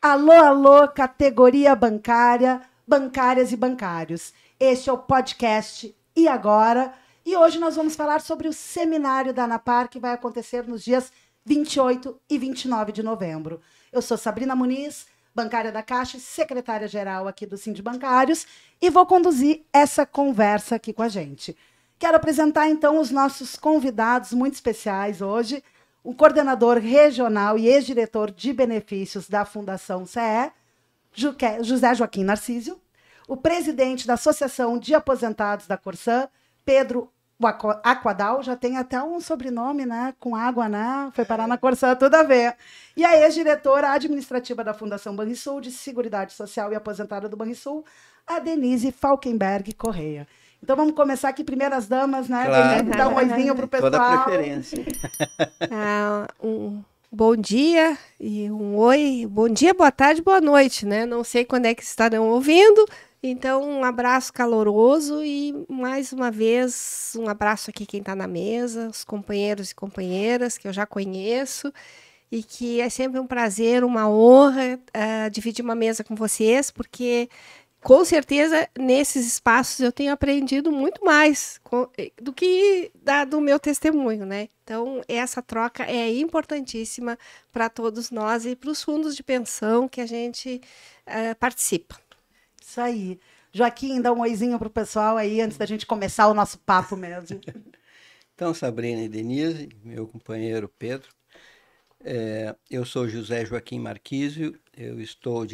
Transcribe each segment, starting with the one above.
Alô, alô, categoria bancária, bancárias e bancários. Este é o podcast E Agora? E hoje nós vamos falar sobre o seminário da ANAPAR, que vai acontecer nos dias 28 e 29 de novembro. Eu sou Sabrina Muniz, bancária da Caixa e secretária-geral aqui do Sindibancários, e vou conduzir essa conversa aqui com a gente. Quero apresentar, então, os nossos convidados muito especiais hoje. O coordenador regional e ex-diretor de benefícios da Fundação CE, José Joaquim Narcísio, o presidente da Associação de Aposentados da Corsã, Pedro Aquadal, já tem até um sobrenome, né? Com água, né? Foi parar na Corsã, tudo a ver. E a ex-diretora administrativa da Fundação Banrisul, de Seguridade Social e Aposentada do Banrisul, a Denise Falkenberg Correia. Então vamos começar aqui, primeiras damas, né? Claro. Dar um oizinho pro pessoal. Toda a preferência. Um bom dia e um oi. Bom dia, boa tarde, boa noite, né? Não sei quando é que estarão ouvindo. Então, um abraço caloroso e, mais uma vez, um abraço aqui quem está na mesa, os companheiros e companheiras que eu já conheço e que é sempre um prazer, uma honra dividir uma mesa com vocês, porque... Com certeza, nesses espaços eu tenho aprendido muito mais do que do meu testemunho, né? Então, essa troca é importantíssima para todos nós e para os fundos de pensão que a gente participa. Isso aí. Joaquim, dá um oizinho para o pessoal aí, antes da gente começar o nosso papo mesmo. Então, Sabrina e Denise, meu companheiro Pedro, eu sou José Joaquim Marquísio, eu estou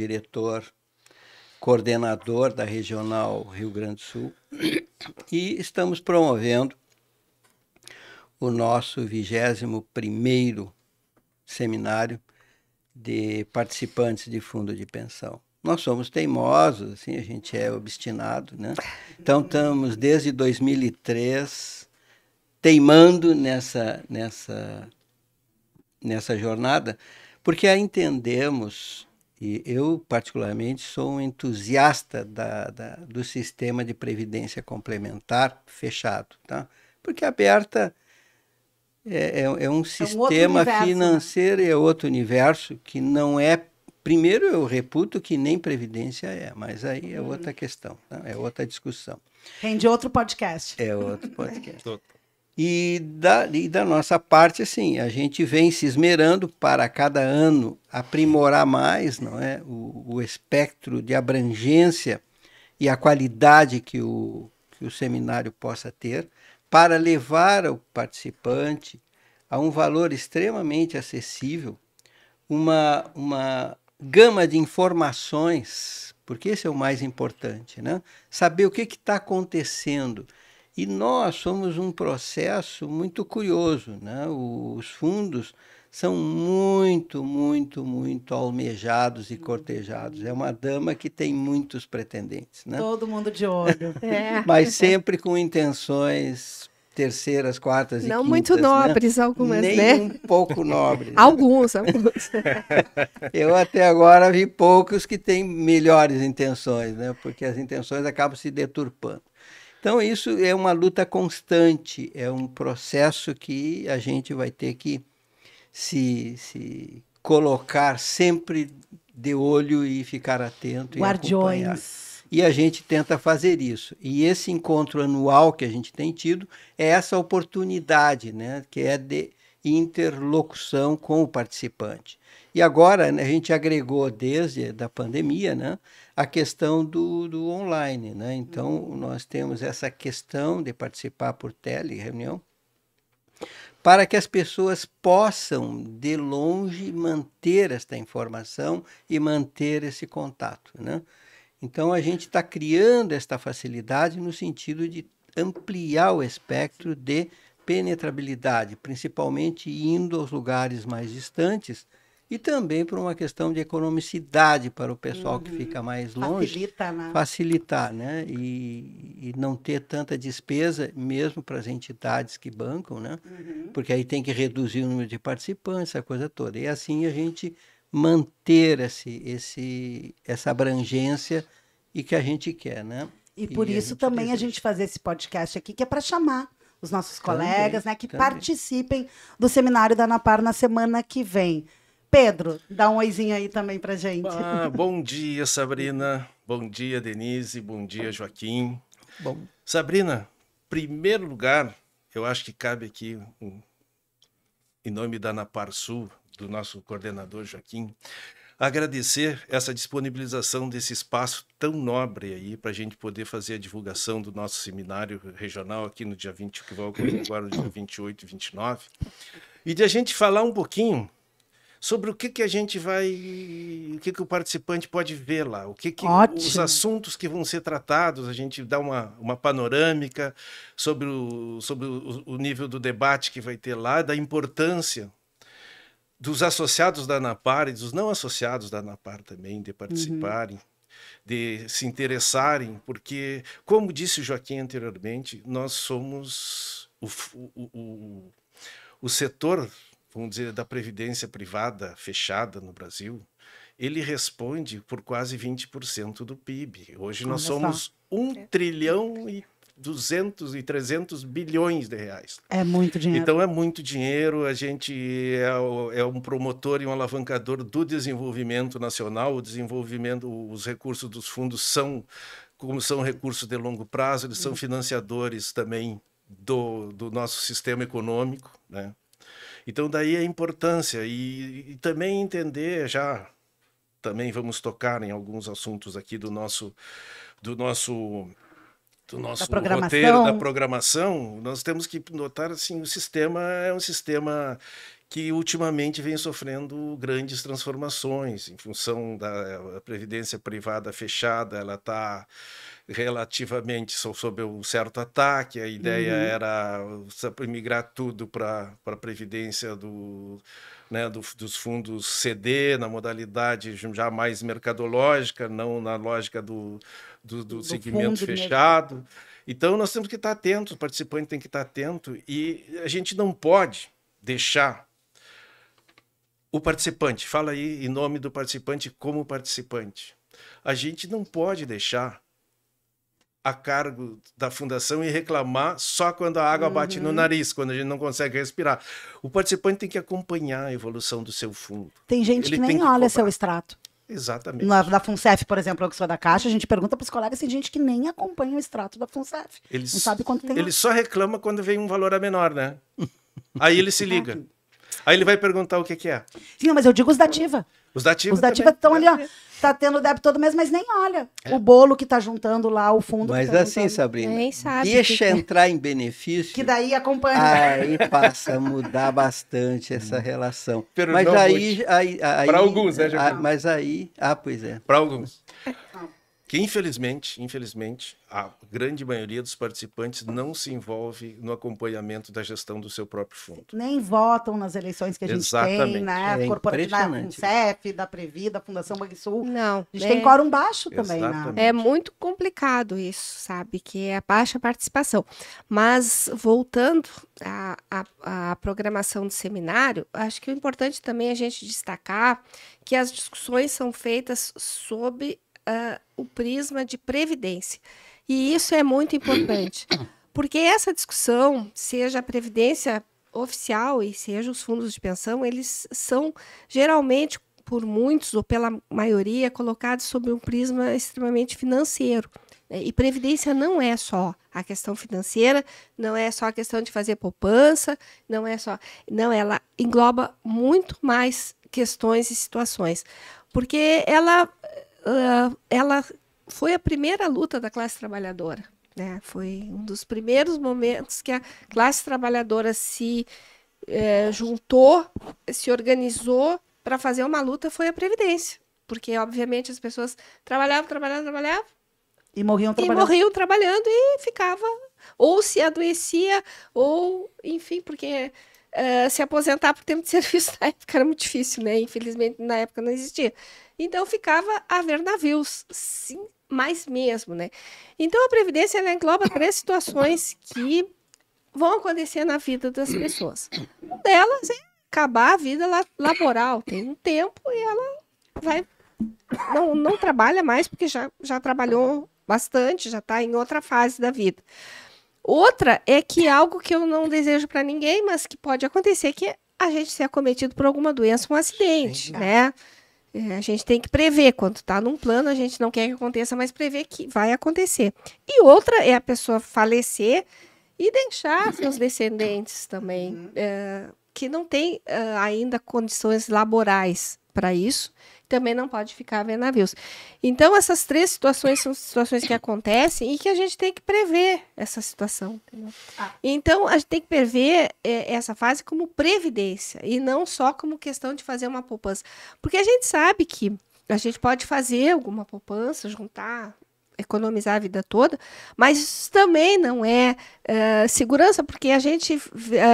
coordenador da Regional Rio Grande do Sul, e estamos promovendo o nosso 21º seminário de participantes de fundo de pensão. Nós somos teimosos, assim, a gente é obstinado, né? Então estamos desde 2003 teimando nessa jornada, porque a entendemos. E eu, particularmente, sou um entusiasta do sistema de previdência complementar fechado, tá? Porque aberta é um sistema financeiro, né? É outro universo que não é... Primeiro, eu reputo que nem previdência é, mas aí é outra questão, tá? É outra discussão. Rende outro podcast. É outro podcast. E da nossa parte, assim, a gente vem se esmerando para cada ano aprimorar mais, não é, o espectro de abrangência e a qualidade que o seminário possa ter, para levar ao participante a um valor extremamente acessível, uma gama de informações, porque esse é o mais importante, né? Saber o que está acontecendo. E nós somos um processo muito curioso, né? Os fundos são muito, muito, muito almejados e cortejados. É uma dama que tem muitos pretendentes, né? Todo mundo de olho. Mas sempre com intenções terceiras, quartas e quintas. Não muito nobres, né? Algumas, nem né? um pouco nobres. Alguns. Eu até agora vi poucos que têm melhores intenções, né? Porque as intenções acabam se deturpando. Então, isso é uma luta constante, é um processo que a gente vai ter que se colocar sempre de olho e ficar atento. Guardiões. E acompanhar. E a gente tenta fazer isso. E esse encontro anual que a gente tem tido é essa oportunidade, né, que é de interlocução com o participante. E agora, né, a gente agregou desde a pandemia, né, a questão do online, né? Então, nós temos essa questão de participar por telereunião para que as pessoas possam, de longe, manter esta informação e manter esse contato, né? Então, a gente está criando esta facilidade no sentido de ampliar o espectro de penetrabilidade, principalmente indo aos lugares mais distantes, e também por uma questão de economicidade para o pessoal que fica mais longe. Facilitar, né? E não ter tanta despesa, mesmo para as entidades que bancam, né? Porque aí tem que reduzir o número de participantes, essa coisa toda. E assim a gente manter essa abrangência e que a gente quer, né? E por isso também a gente fazer esse podcast aqui, que é para chamar os nossos colegas, né, que participem do seminário da ANAPAR na semana que vem. Pedro, dá um oizinho aí também pra gente. Bom dia, Sabrina. Bom dia, Denise. Bom dia, Joaquim. Bom. Sabrina, primeiro lugar, eu acho que cabe aqui, em nome da Anapar Sul, do nosso coordenador Joaquim, agradecer essa disponibilização desse espaço tão nobre aí para a gente poder fazer a divulgação do nosso seminário regional aqui no dia 20, que vai ocorrer agora no dia 28 e 29, e de a gente falar um pouquinho sobre o que a gente vai, o que o participante pode ver lá, os assuntos que vão ser tratados, a gente dá uma panorâmica sobre o nível do debate que vai ter lá, da importância dos associados da Anapar e dos não associados da Anapar também, de participarem, de se interessarem, porque, como disse o Joaquim anteriormente, nós somos o setor, vamos dizer, da previdência privada fechada no Brasil, ele responde por quase 20% do PIB. Hoje nós somos 1 trilhão e 200 e 300 bilhões de reais. É muito dinheiro. Então é muito dinheiro, a gente é um promotor e um alavancador do desenvolvimento nacional, os recursos dos fundos como são recursos de longo prazo, eles são financiadores também do nosso sistema econômico, né? Então daí a importância e também entender também vamos tocar em alguns assuntos aqui do nosso roteiro, da programação, nós temos que notar assim, o sistema é um sistema que ultimamente vem sofrendo grandes transformações em função da previdência privada fechada, ela está relativamente sob um certo ataque, a ideia era migrar tudo para a previdência dos fundos CD, na modalidade já mais mercadológica, não na lógica do segmento fechado. Então, nós temos que estar atentos, o participante tem que estar atento, e a gente não pode deixar o participante, fala aí em nome do participante como participante, a gente não pode deixar a cargo da fundação e reclamar só quando a água bate no nariz, quando a gente não consegue respirar. O participante tem que acompanhar a evolução do seu fundo. Tem gente que nem olha seu extrato. Exatamente. Da FUNCEF, por exemplo, eu que sou da Caixa, a gente pergunta para os colegas, tem gente que nem acompanha o extrato da FUNCEF. Não sabe quanto tem. Ele só reclama quando vem um valor a menor, né? Aí ele se liga. Aí ele vai perguntar o que é. Sim, mas eu digo os da ativa. Os da ativa estão ali, ó. Tá tendo débito todo mês, mas nem olha o bolo que tá juntando lá, o fundo. Mas tá assim, Sabrina, nem sabe deixa entrar em benefício. Que daí acompanha. Aí passa a mudar bastante essa relação. Mas não aí para alguns, né, Joaquim? Mas aí, pois é. Para alguns. Que infelizmente, a grande maioria dos participantes não se envolve no acompanhamento da gestão do seu próprio fundo. Nem votam nas eleições que a gente tem, né? Corporativa, da FUNCEF, da Previ, da Fundação Banrisul. Não. A gente tem quórum baixo também, né? É muito complicado isso, sabe? Que é a baixa participação. Mas, voltando à programação do seminário, acho que o importante também é a gente destacar que as discussões são feitas sob o prisma de previdência. E isso é muito importante, porque essa discussão, seja a previdência oficial e seja os fundos de pensão, eles são geralmente, por muitos ou pela maioria, colocados sob um prisma extremamente financeiro. E previdência não é só a questão financeira, não é só a questão de fazer poupança, não, ela engloba muito mais questões e situações, porque ela foi a primeira luta da classe trabalhadora, né? Foi um dos primeiros momentos que a classe trabalhadora se juntou, se organizou para fazer uma luta, foi a Previdência. Porque, obviamente, as pessoas trabalhavam e morriam trabalhando e ficava, ou se adoecia, ou, enfim, porque se aposentar por tempo de serviço na época era muito difícil, né? Infelizmente, na época não existia. Então, ficava a ver navios, sim, mais mesmo, né? Então, a Previdência ela engloba 3 situações que vão acontecer na vida das pessoas. Uma delas é acabar a vida laboral. Tem um tempo e ela não trabalha mais, porque já trabalhou bastante, já está em outra fase da vida. Outra é que algo que eu não desejo para ninguém, mas que pode acontecer, que a gente ser acometido por alguma doença, um acidente, né? A gente tem que prever. Quando está num plano, a gente não quer que aconteça, mas prever que vai acontecer. E outra é a pessoa falecer e deixar seus descendentes também, que não têm ainda condições laborais para isso, também não pode ficar a ver navios. Então, essas 3 situações são situações que acontecem e que a gente tem que prever essa situação. Entendeu? Então, a gente tem que prever essa fase como previdência e não só como questão de fazer uma poupança. Porque a gente sabe que a gente pode fazer alguma poupança, juntar, economizar a vida toda, mas isso também não é segurança, porque a gente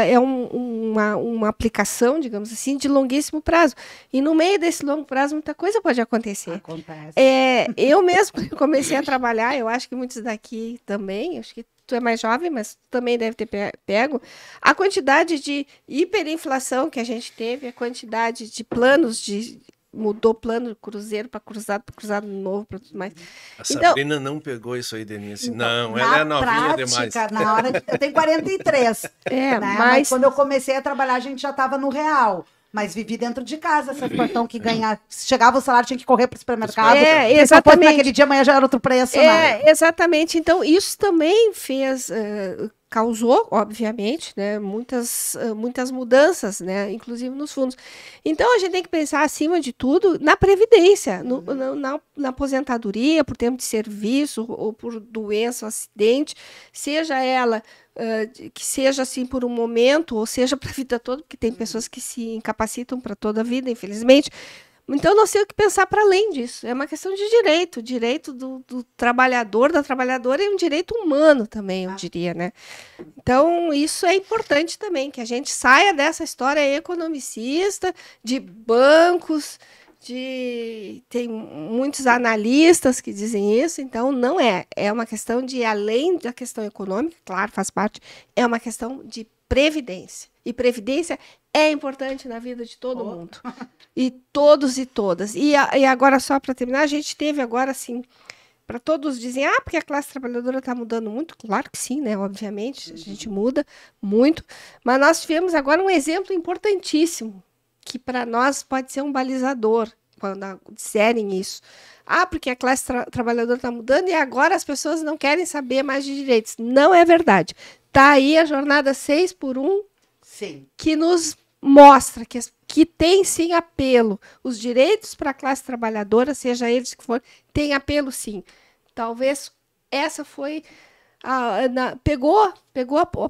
é uma aplicação, digamos assim, de longuíssimo prazo. E no meio desse longo prazo, muita coisa pode acontecer. Acontece. Eu mesmo, quando comecei a trabalhar, eu acho que muitos daqui também, acho que tu é mais jovem, mas tu também deve ter pego, a quantidade de hiperinflação que a gente teve, a quantidade de planos mudou plano cruzeiro para cruzado novo, para tudo mais. A Sabrina não pegou isso aí, Denise. Não, ela é novinha demais. Na hora eu tenho 43. Né? Mas quando eu comecei a trabalhar, a gente já estava no real. Mas vivi dentro de casa, essa situação que chegava o salário, tinha que correr para o supermercado. Exatamente. Naquele dia, amanhã já era outro preço. Exatamente. Então, isso também causou, obviamente, né, muitas mudanças, né, inclusive nos fundos. Então, a gente tem que pensar, acima de tudo, na previdência, na aposentadoria, por tempo de serviço, ou por doença, ou acidente, seja ela que seja assim por um momento, ou seja para a vida toda, porque tem pessoas que se incapacitam para toda a vida, infelizmente. Então, não sei o que pensar para além disso. É uma questão de direito do trabalhador, da trabalhadora, e um direito humano também, eu diria, né? Então, isso é importante também, que a gente saia dessa história economicista, de bancos, tem muitos analistas que dizem isso, então não é. É uma questão de, além da questão econômica, claro, faz parte, é uma questão de previdência. E previdência é importante na vida de todo mundo. E todos e todas. E agora, só para terminar, a gente teve agora, assim, para todos dizem, porque a classe trabalhadora está mudando muito. Claro que sim, né? Obviamente, a gente muda muito. Mas nós tivemos agora um exemplo importantíssimo, que para nós pode ser um balizador, quando disserem isso. Porque a classe trabalhadora está mudando e agora as pessoas não querem saber mais de direitos. Não é verdade. Está aí a jornada 6x1, sim, que nos mostra que tem sim apelo. Os direitos para a classe trabalhadora, seja eles que for, tem apelo sim. Talvez essa foi... pegou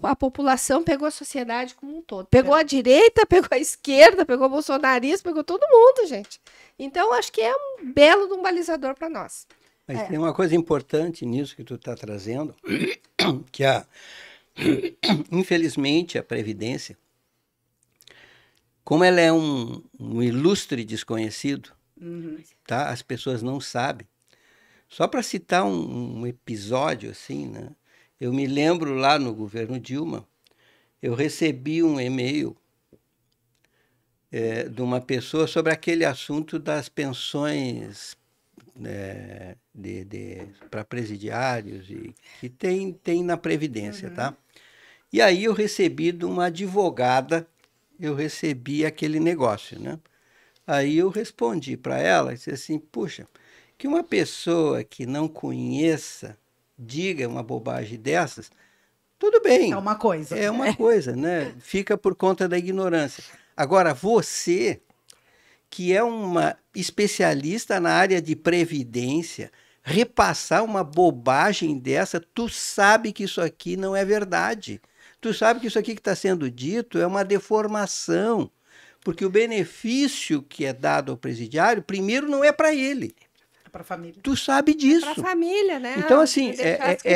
a população, pegou a sociedade como um todo. Pegou a direita, pegou a esquerda, pegou o bolsonarismo, pegou todo mundo, gente. Então, acho que é um belo de um balizador para nós. Mas tem uma coisa importante nisso que tu está trazendo, que infelizmente a Previdência, como ela é um ilustre desconhecido, tá? As pessoas não sabem. Só para citar um episódio assim, né? Eu me lembro lá no governo Dilma, eu recebi um e-mail de uma pessoa sobre aquele assunto das pensões para presidiários e que tem na Previdência, tá? E aí eu recebi de uma advogada, eu recebi aquele negócio, né? Aí eu respondi para ela, disse assim, puxa, que uma pessoa que não conheça diga uma bobagem dessas, tudo bem. É uma coisa. É uma coisa, né? Fica por conta da ignorância. Agora, você, que é uma especialista na área de previdência, repassar uma bobagem dessa, tu sabe que isso aqui não é verdade. Tu sabe que isso aqui que está sendo dito é uma deformação, porque o benefício que é dado ao presidiário, primeiro, não é para ele. É para a família. Tu sabe disso. É para a família, né? Então, assim,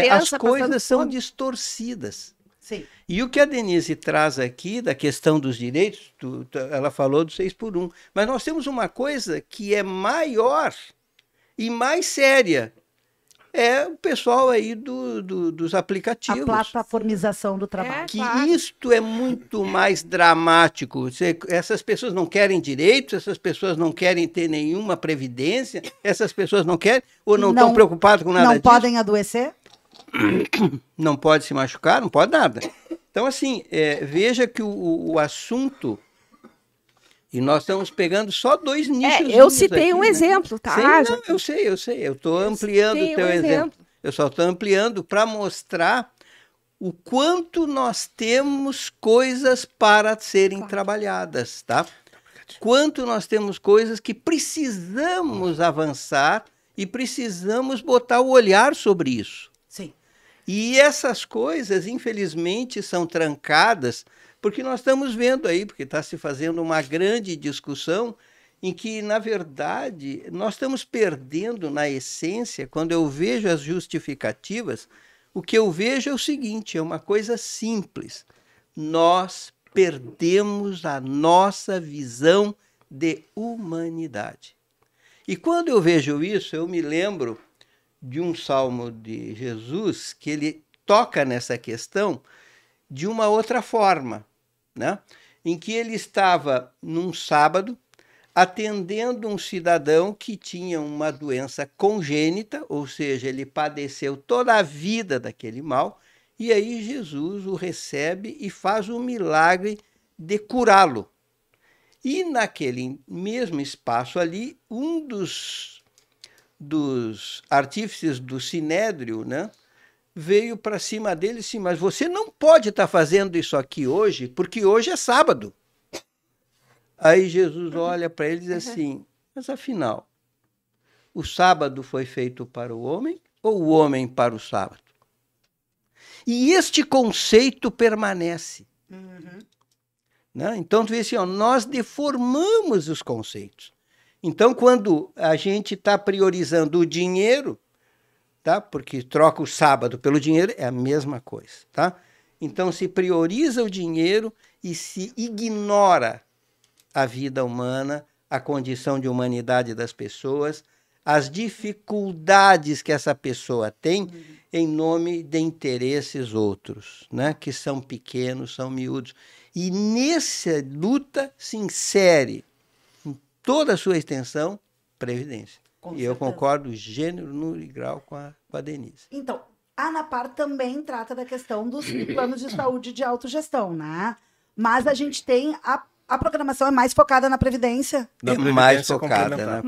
as coisas são distorcidas. Sim. E o que a Denise traz aqui da questão dos direitos, ela falou do 6x1, mas nós temos uma coisa que é maior e mais séria. É o pessoal aí dos aplicativos. A plataformização do trabalho. Que isto é muito mais dramático. Essas pessoas não querem direitos, essas pessoas não querem ter nenhuma previdência, essas pessoas não querem, ou não estão preocupadas com nada disso. Não podem adoecer? Não pode se machucar, não pode nada. Então, assim, veja que o assunto E nós estamos pegando só 2 nichos. Eu citei aqui, um né? exemplo, tá? Sim, não, eu sei. Eu estou ampliando o teu exemplo. Eu só estou ampliando para mostrar o quanto nós temos coisas para serem trabalhadas, tá? Quanto nós temos coisas que precisamos avançar e precisamos botar o olhar sobre isso. Sim. E essas coisas, infelizmente, são trancadas porque nós estamos vendo aí, porque está se fazendo uma grande discussão em que, na verdade, nós estamos perdendo na essência. Quando eu vejo as justificativas, o que eu vejo é o seguinte, é uma coisa simples. Nós perdemos a nossa visão de humanidade. E quando eu vejo isso, eu me lembro de um salmo de Jesus que ele toca nessa questão de uma outra forma, né? Em que ele estava num sábado atendendo um cidadão que tinha uma doença congênita, ou seja, ele padeceu toda a vida daquele mal, e aí Jesus o recebe e faz o milagre de curá-lo. E naquele mesmo espaço ali, um dos artífices do Sinédrio, né, veio para cima dele e disse, mas você não pode estar fazendo isso aqui hoje, porque hoje é sábado. Aí Jesus olha para ele e diz assim, mas afinal, o sábado foi feito para o homem ou o homem para o sábado? E este conceito permanece. Né? Então, tu vê assim, nós deformamos os conceitos. Então, quando a gente está priorizando o dinheiro, tá? Porque troca o sábado pelo dinheiro, é a mesma coisa. Tá? Então, se prioriza o dinheiro e se ignora a vida humana, a condição de humanidade das pessoas, as dificuldades que essa pessoa tem em nome de interesses outros, né? Que são pequenos, são miúdos. E nessa luta se insere, em toda a sua extensão, previdência. E eu concordo gênero, número e grau com a Denise. Então, a ANAPAR também trata da questão dos planos de saúde de autogestão, né? Mas a gente tem a programação é mais focada na Previdência. Mais focada na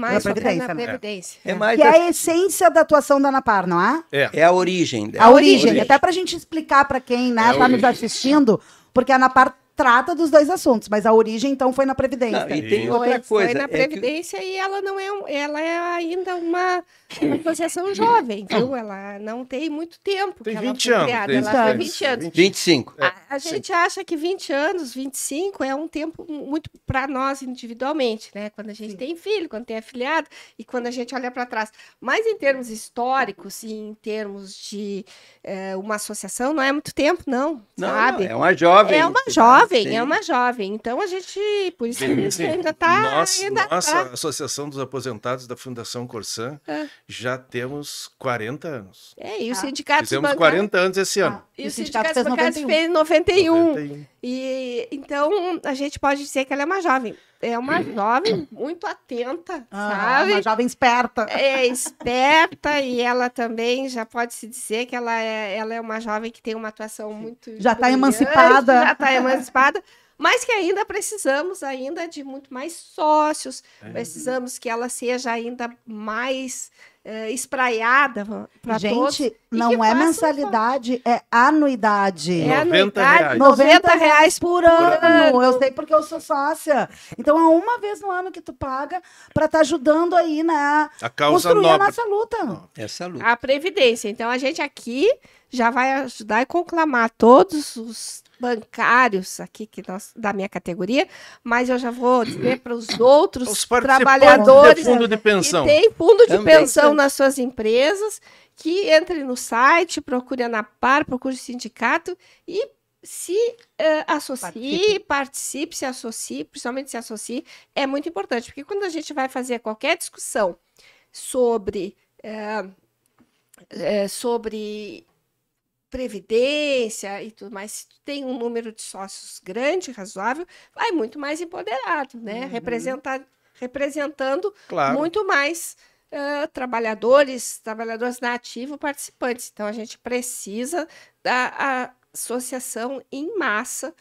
Previdência. É mais que é a essência da atuação da ANAPAR, não é? É a origem dela. A origem. Até para a gente explicar para quem está nos assistindo, porque a ANAPAR trata dos 2 assuntos, mas a origem, então, foi na Previdência. Não, e tem outra coisa. Foi na Previdência e ela não é, ela é ainda uma associação jovem, viu? Ela não tem muito tempo. Tem que 20 ela anos. Criada. Ela tem 20 anos. 25. A gente acha que 20 anos, 25 é um tempo muito para nós individualmente, né? Quando a gente tem filho, quando tem afilhado e quando a gente olha para trás. Mas em termos históricos e em termos de uma associação, não é muito tempo, não, sabe? Não, é uma jovem. É uma jovem, é uma jovem. Então a gente, por isso que a gente ainda está. Nossa Associação dos Aposentados da Fundação Corsã já temos 40 anos. E o sindicato fizemos 40 anos esse ano. E o sindicato bancário fez em 91. E então a gente pode dizer que ela é uma jovem. É uma jovem muito atenta, sabe? Uma jovem esperta. É esperta e ela também já pode se dizer que ela é uma jovem que tem uma atuação muito... Já está emancipada. Já está emancipada. Mas que ainda precisamos de muito mais sócios, precisamos que ela seja ainda mais espraiada para todos. Gente, não é mensalidade, é anuidade. É anuidade, R$90 por ano. Eu sei porque eu sou sócia. Então, é uma vez no ano que tu paga para estar ajudando aí, né? A causa construir nobre. A nossa luta. Essa luta. A Previdência. Então, a gente aqui já vai ajudar e conclamar todos os bancários aqui da minha categoria, mas eu já vou dizer para os outros trabalhadores fundo de pensão. que tem fundo de pensão nas suas empresas, que entrem no site, procure a ANAPAR, procure o sindicato e se participe, se associe, principalmente se associe, é muito importante, porque quando a gente vai fazer qualquer discussão sobre previdência e tudo mais, se tu tem um número de sócios grande, razoável, vai muito mais empoderado, né? Representando muito mais trabalhadores na ativa, participantes. Então, a gente precisa da associação em massa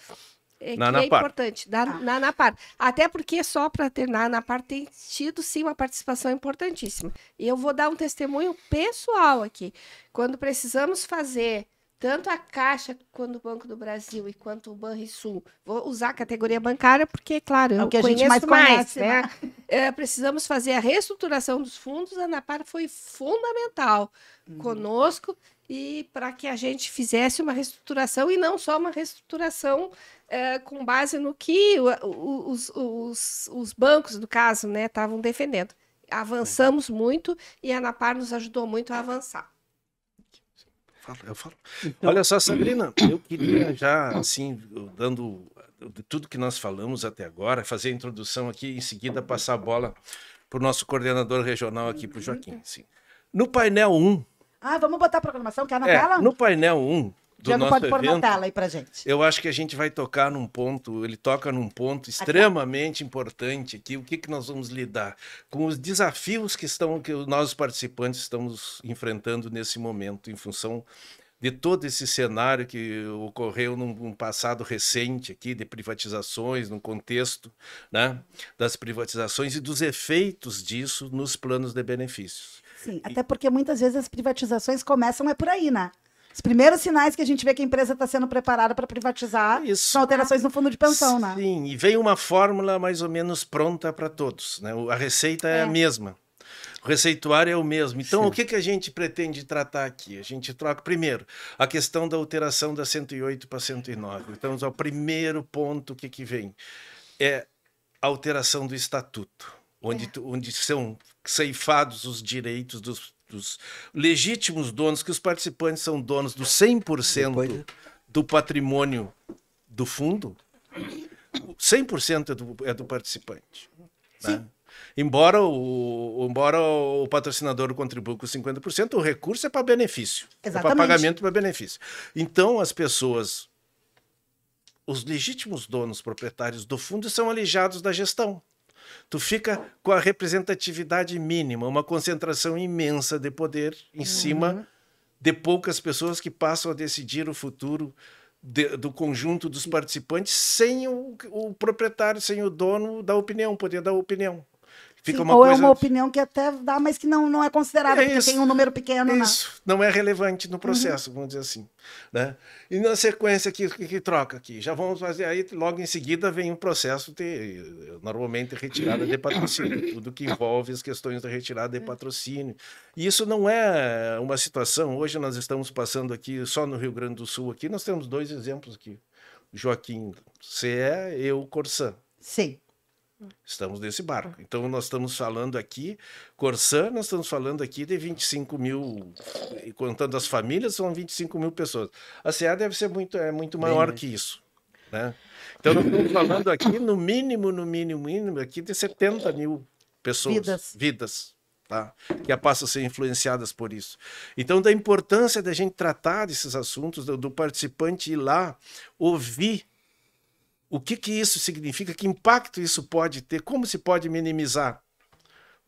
é importante, na ANAPAR. Até porque, só para terminar, a ANAPAR tem tido, sim, uma participação importantíssima. E eu vou dar um testemunho pessoal aqui. Quando precisamos fazer tanto a Caixa, quanto o Banco do Brasil e quanto o Banrisul, vou usar a categoria bancária porque, claro, eu conheço mais, né? Precisamos fazer a reestruturação dos fundos, a ANAPAR foi fundamental conosco e para que a gente fizesse uma reestruturação e não só uma reestruturação com base no que os bancos, no caso, né, estavam defendendo. Avançamos muito e a ANAPAR nos ajudou muito a avançar. Eu falo. Então, olha só, Sabrina, eu queria já, assim, dando tudo que nós falamos até agora, fazer a introdução aqui, em seguida passar a bola para o nosso coordenador regional aqui, para o Joaquim. Sim. No painel 1... vamos botar a programação, que é na tela? No painel 1 do nosso pode evento, pôr na tela aí pra gente. Eu acho que a gente vai tocar num ponto, ele toca num ponto extremamente importante aqui, o que nós vamos lidar com os desafios que nós participantes estamos enfrentando nesse momento, em função de todo esse cenário que ocorreu num passado recente aqui, de privatizações, no contexto, né, das privatizações e dos efeitos disso nos planos de benefícios. Sim, até porque muitas vezes as privatizações começam por aí, né? Os primeiros sinais que a gente vê que a empresa está sendo preparada para privatizar são alterações no fundo de pensão, né? Sim, e vem uma fórmula mais ou menos pronta para todos, né? A receita é a mesma, o receituário é o mesmo. Então, o que a gente pretende tratar aqui? A gente troca, primeiro, a questão da alteração da 108 para 109. Então, o primeiro ponto que vem é a alteração do estatuto, onde são ceifados os direitos dos legítimos donos, que os participantes são donos do 100% do patrimônio do fundo, 100% é do participante. Né? Embora o patrocinador contribua com 50%, o recurso é para benefício. Exatamente. É para pagamento para benefício. Então, as pessoas, os legítimos donos proprietários do fundo são alijados da gestão. Tu fica com a representatividade mínima, uma concentração imensa de poder em cima de poucas pessoas que passam a decidir o futuro do conjunto dos participantes sem o proprietário, sem o dono da opinião, poder dar opinião. Fica Sim, é uma opinião que até dá, mas que não é considerada, porque tem um número pequeno. Isso, não é relevante no processo, vamos dizer assim. Né? E na sequência que troca aqui, já vamos fazer aí, logo em seguida vem um processo de, normalmente, retirada de patrocínio, tudo que envolve as questões da retirada de patrocínio. E isso não é uma situação, hoje nós estamos passando aqui, só no Rio Grande do Sul, aqui nós temos 2 exemplos aqui, Joaquim, CE e o Corsã. Sim. Estamos nesse barco. Então, nós estamos falando aqui, Corsã, nós estamos falando aqui de 25 mil, e contando as famílias, são 25 mil pessoas. A CA deve ser muito maior que isso. Né? Então, nós estamos falando aqui, no mínimo, aqui de 70 mil pessoas, vidas tá? Que passam a ser influenciadas por isso. Então, da importância da gente tratar desses assuntos, do participante ir lá, ouvir o que isso significa, que impacto isso pode ter, como se pode minimizar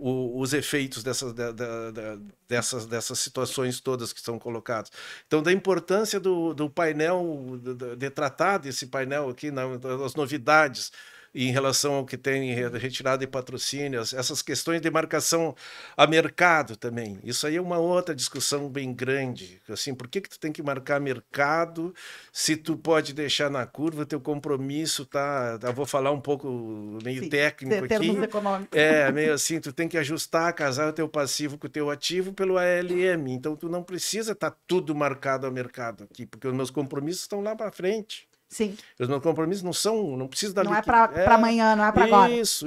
os efeitos dessas situações todas que são colocadas. Então, da importância do painel, de tratar desse painel aqui, das novidades em relação ao que tem retirada de patrocínios, essas questões de marcação a mercado também. Isso aí é uma outra discussão bem grande. Assim, por que tu tem que marcar mercado se tu pode deixar na curva, teu compromisso tá... Eu vou falar um pouco meio técnico aqui. Meio assim, tu tem que ajustar, casar o teu passivo com o teu ativo pelo ALM. Então, tu não precisa estar tudo marcado a mercado aqui, porque os meus compromissos estão lá para frente. Sim. Os meus compromissos não precisa dar... Não é para amanhã, não é para agora. Isso.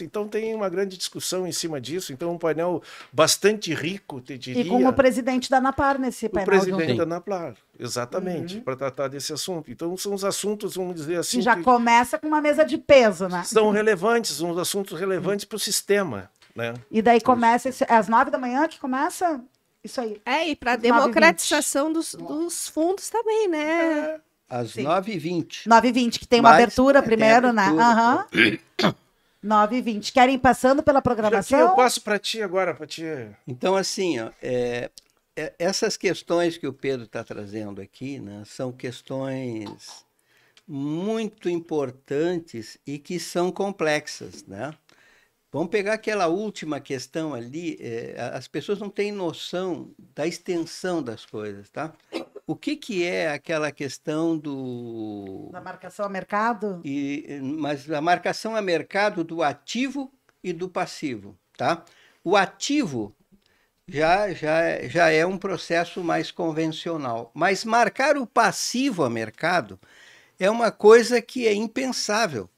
Então tem uma grande discussão em cima disso. Então um painel bastante rico, te diria. E com o presidente da ANAPAR nesse painel. O presidente da ANAPAR, exatamente, para tratar desse assunto. Então são os assuntos, vamos dizer assim... E já começa com uma mesa de peso, né? São relevantes, uns assuntos relevantes para o sistema, né? E daí começa, às 9 da manhã que começa... Isso aí. E para democratização dos fundos também, né? Às 9h20. 9h20, que tem uma abertura primeiro, né? 9h20. Querem ir passando pela programação? Eu passo para ti agora, para ti. Então, assim, essas questões que o Pedro está trazendo aqui, né, são questões muito importantes e que são complexas, né? Vamos pegar aquela última questão ali, as pessoas não têm noção da extensão das coisas, tá? O que é aquela questão Da marcação a mercado? Mas a marcação a mercado do ativo e do passivo, tá? O ativo já é um processo mais convencional, mas marcar o passivo a mercado é uma coisa que é impensável.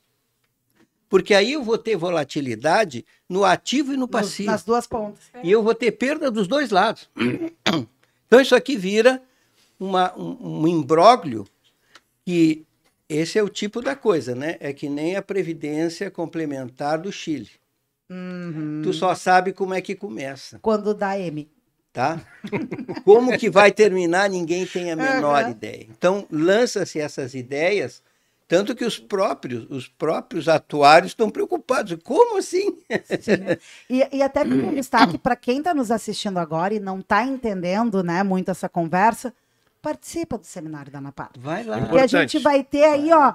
Porque aí eu vou ter volatilidade no ativo e no passivo. Nas duas pontas. E eu vou ter perda dos dois lados. Então isso aqui vira um imbróglio, que esse é o tipo da coisa, né? É que nem a Previdência Complementar do Chile. Uhum. Tu só sabe como é que começa. Quando dá M. Tá? Como que vai terminar, ninguém tem a menor ideia. Então, lança-se essas ideias, tanto que os próprios atuários estão preocupados. Como assim? E até um destaque para quem está nos assistindo agora e não está entendendo, né, muito essa conversa, participa do seminário da ANAPAR. Vai lá. Porque a gente vai ter aí, ó,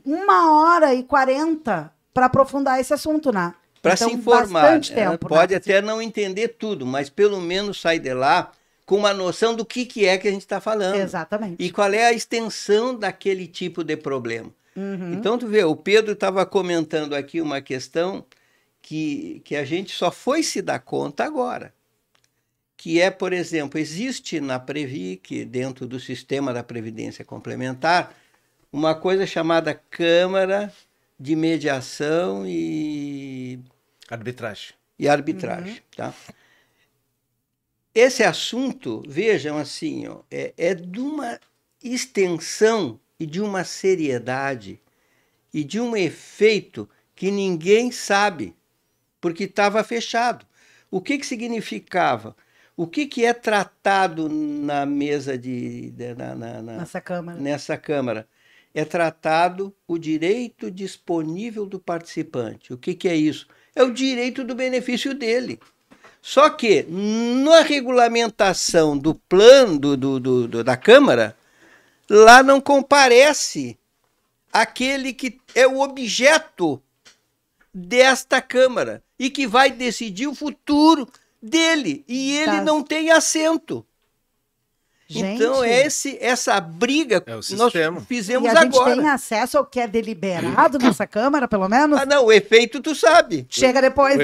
1h40 para aprofundar esse assunto, né? Para então, se informar. Tempo, pode né? até não entender tudo, mas pelo menos sair de lá com uma noção do que é que a gente está falando. Exatamente. E qual é a extensão daquele tipo de problema. Então, tu vê, o Pedro estava comentando aqui uma questão que a gente só foi se dar conta agora. Que é, por exemplo, existe na Previc, dentro do sistema da Previdência Complementar, uma coisa chamada Câmara de Mediação e arbitragem, tá? Esse assunto, vejam assim, ó, é de uma extensão e de uma seriedade e de um efeito que ninguém sabe, porque estava fechado. O que significava? O que é tratado na mesa nessa Câmara? É tratado o direito disponível do participante. O que é isso? É o direito do benefício dele. Só que, na regulamentação do plano da Câmara, lá não comparece aquele que é o objeto desta Câmara e que vai decidir o futuro dele. E ele não tem assento. Gente, então, essa briga nós fizemos agora. E a gente agora. tem acesso ao que é deliberado nessa Câmara, pelo menos? Ah, não, o efeito tu sabe. Chega depois.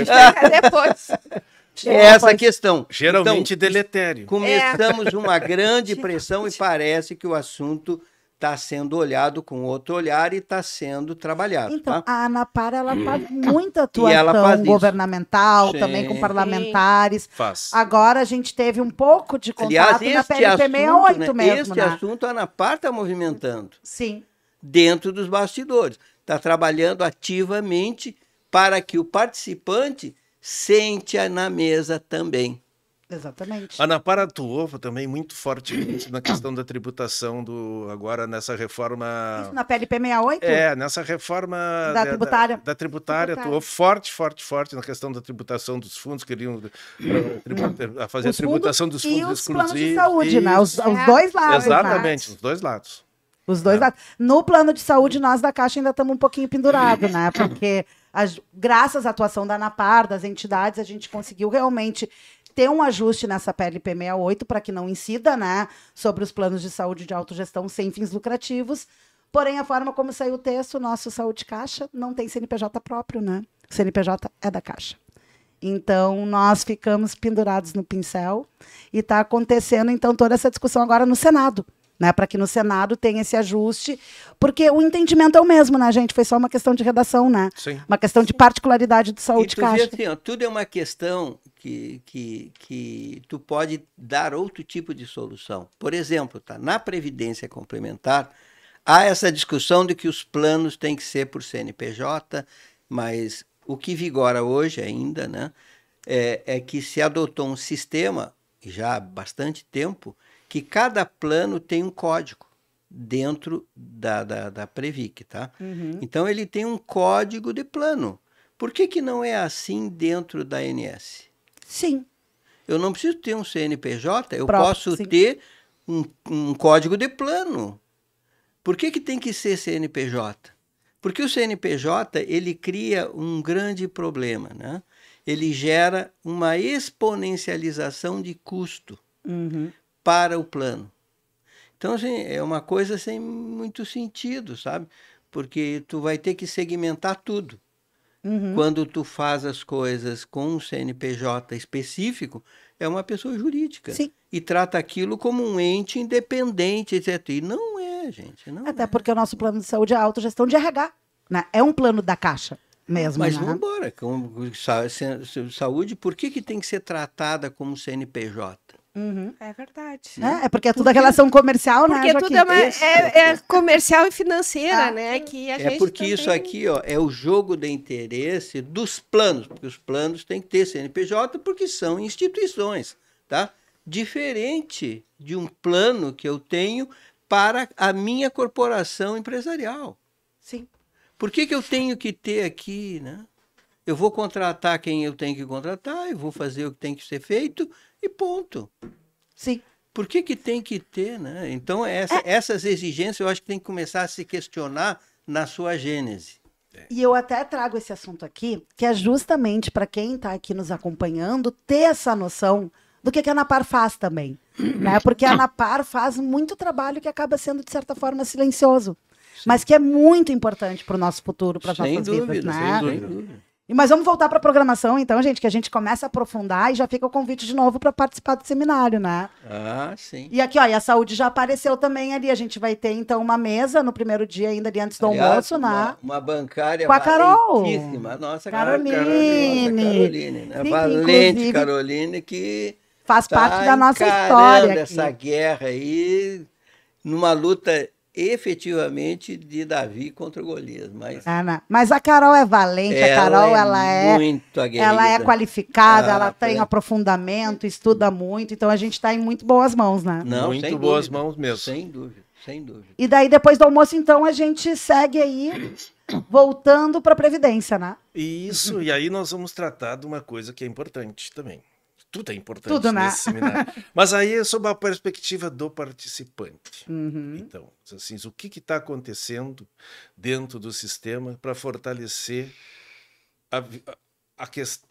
Essa questão. Geralmente então, deletério. Começamos uma grande pressão e parece que o assunto está sendo olhado com outro olhar e está sendo trabalhado. Então, tá? a ANAPAR, ela faz muita atuação governamental, também com parlamentares. Faz. Agora a gente teve um pouco de contato na PLP 68 mesmo. Este assunto a ANAPAR está movimentando. Sim. Dentro dos bastidores. Está trabalhando ativamente para que o participante sente na mesa também. Exatamente. A ANAPAR atuou também muito fortemente na questão da tributação agora nessa reforma... Isso na PLP 68? Nessa reforma da tributária. Da tributária atuou forte na questão da tributação dos fundos, queriam fazer a tributação dos fundos exclusivos. E os planos de saúde, né? Os dois lados. Exatamente, os dois lados. Os dois lados. No plano de saúde, nós da Caixa ainda estamos um pouquinho pendurados, né? Porque graças à atuação da ANAPAR, das entidades, a gente conseguiu realmente ter um ajuste nessa PLP 68 para que não incida, né, sobre os planos de saúde de autogestão sem fins lucrativos. Porém, a forma como saiu o texto, nosso Saúde Caixa não tem CNPJ próprio, né? O CNPJ é da Caixa. Então, nós ficamos pendurados no pincel e está acontecendo, então, toda essa discussão agora no Senado, né? Para que no Senado tenha esse ajuste, porque o entendimento é o mesmo, né, gente? Foi só uma questão de redação, né? Sim. Uma questão de particularidade do Saúde Caixa. Assim, ó, tudo é uma questão que tu pode dar outro tipo de solução. Por exemplo, tá, na Previdência Complementar, há essa discussão de que os planos têm que ser por CNPJ, mas o que vigora hoje ainda, né, é que se adotou um sistema, já há bastante tempo, que cada plano tem um código dentro da Previc, tá? Então, ele tem um código de plano. Por que não é assim dentro da ANS? Sim. Eu não preciso ter um CNPJ, eu posso ter um código de plano. Por que tem que ser CNPJ? Porque o CNPJ, ele cria um grande problema, né? Ele gera uma exponencialização de custo para o plano. Então, assim, é uma coisa sem muito sentido, sabe? Porque tu vai ter que segmentar tudo. Quando tu faz as coisas com um CNPJ específico, é uma pessoa jurídica. Sim. E trata aquilo como um ente independente, etc. E não é, gente. Não Até porque o nosso plano de saúde é a autogestão de RH. Né? É um plano da Caixa mesmo. Mas né? vamos embora. Saúde, por que tem que ser tratada como CNPJ? É verdade. É porque é tudo a relação comercial, né, porque Joaquim? tudo é comercial e financeira, né? Que a gente porque também... isso aqui, ó, é o jogo de interesse dos planos, porque os planos têm que ter CNPJ porque são instituições, tá? Diferente de um plano que eu tenho para a minha corporação empresarial. Sim. Por que eu tenho que ter aqui, né? Eu vou contratar quem eu tenho que contratar, eu vou fazer o que tem que ser feito e ponto. Sim. Por que tem que ter, né? Então, essas exigências eu acho que tem que começar a se questionar na sua gênese. E eu até trago esse assunto aqui, que é justamente para quem está aqui nos acompanhando ter essa noção do que a ANAPAR faz também. Né? Porque a ANAPAR faz muito trabalho que acaba sendo, de certa forma, silencioso. Sim. Mas que é muito importante para o nosso futuro, para as nossas vidas. Né? Sem dúvida. Mas vamos voltar para a programação, então, gente, que a gente começa a aprofundar e já fica o convite de novo para participar do seminário, né? Ah, sim. E aqui, ó, e a saúde já apareceu também ali. A gente vai ter, então, uma mesa no primeiro dia, ainda ali antes do almoço, né? Uma bancária com a Carol. Nossa, Caroline. Caroline, né? Sim, Valente Caroline, que faz parte da nossa história aqui. Essa guerra aí, numa luta efetivamente de Davi contra Golias, mas a Carol é valente, a Carol muito aguerrida. Ela é qualificada, ela tem aprofundamento, estuda muito, então a gente está em muito boas mãos, né? Não, muito boas mãos mesmo. Sem dúvida, sem dúvida. E daí depois do almoço, então, a gente segue aí voltando para a Previdência, né? Isso, e aí nós vamos tratar de uma coisa que é importante também. Tudo é importante Tudo, né? nesse seminário. Mas aí é sob a perspectiva do participante. Então, assim, o que está acontecendo dentro do sistema para fortalecer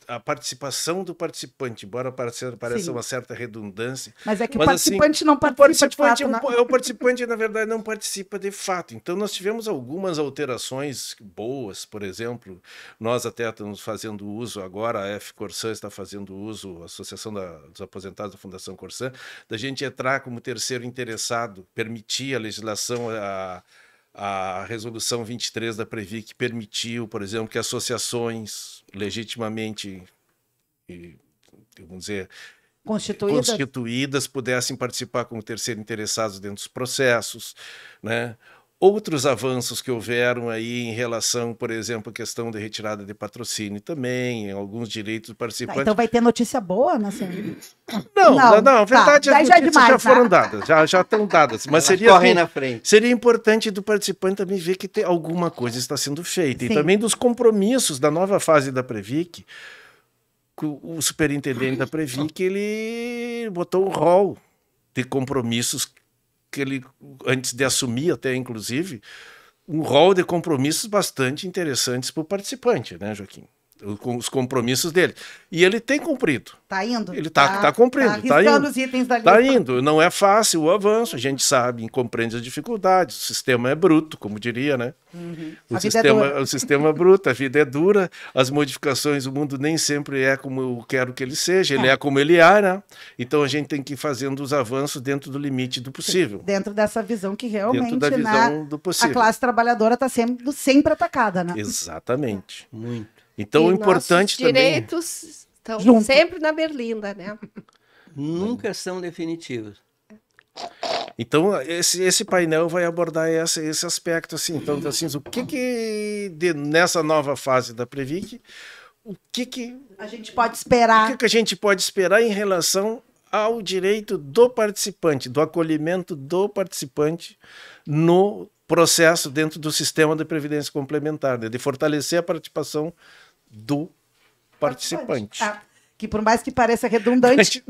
a participação do participante, embora pareça uma certa redundância. Mas é que o participante assim, não participa de fato, né? O participante, na verdade, não participa de fato. Então, nós tivemos algumas alterações boas, por exemplo, nós até estamos fazendo uso agora, a F Corsã está fazendo uso, a Associação dos Aposentados da Fundação Corsã, da gente entrar como terceiro interessado, permitir a legislação, a resolução 23 da Previc permitiu, por exemplo, que associações legitimamente, vamos dizer, constituídas pudessem participar como terceiro interessados dentro dos processos, né? Outros avanços que houveram aí em relação, por exemplo, à questão de retirada de patrocínio também, alguns direitos do participante. Então vai ter notícia boa, né, senhora? Não, na verdade as notícias já foram dadas, já estão dadas. Mas seria importante do participante também ver que tem alguma coisa está sendo feita. Sim. E também dos compromissos da nova fase da Previc. O superintendente da Previc, ele botou um rol de compromissos que ele, antes de assumir até, inclusive, um rol de compromissos bastante interessantes para o participante, né, Joaquim? Com os compromissos dele. E ele tem cumprido. Está indo. Ele está cumprindo. Está indo. Os itens da lista. Está indo. Não é fácil o avanço, a gente sabe, compreende as dificuldades. O sistema é bruto, como diria, né? O sistema é bruto, a vida é dura, as modificações, o mundo nem sempre é como eu quero que ele seja, ele é como ele é, né? Então a gente tem que ir fazendo os avanços dentro do limite do possível. Dentro dessa visão que realmente, dentro da visão do possível. A classe trabalhadora está sempre atacada, né? Exatamente. Muito. Então, o importante também... direitos estão sempre na berlinda, né? Nunca são definitivos. Então, esse painel vai abordar esse aspecto, assim. Então, assim, o que nessa nova fase da Previc, o que a gente pode esperar? O que a gente pode esperar em relação ao direito do participante, do acolhimento do participante no processo dentro do sistema de previdência complementar, né? De fortalecer a participação do participante. Que por mais que pareça redundante,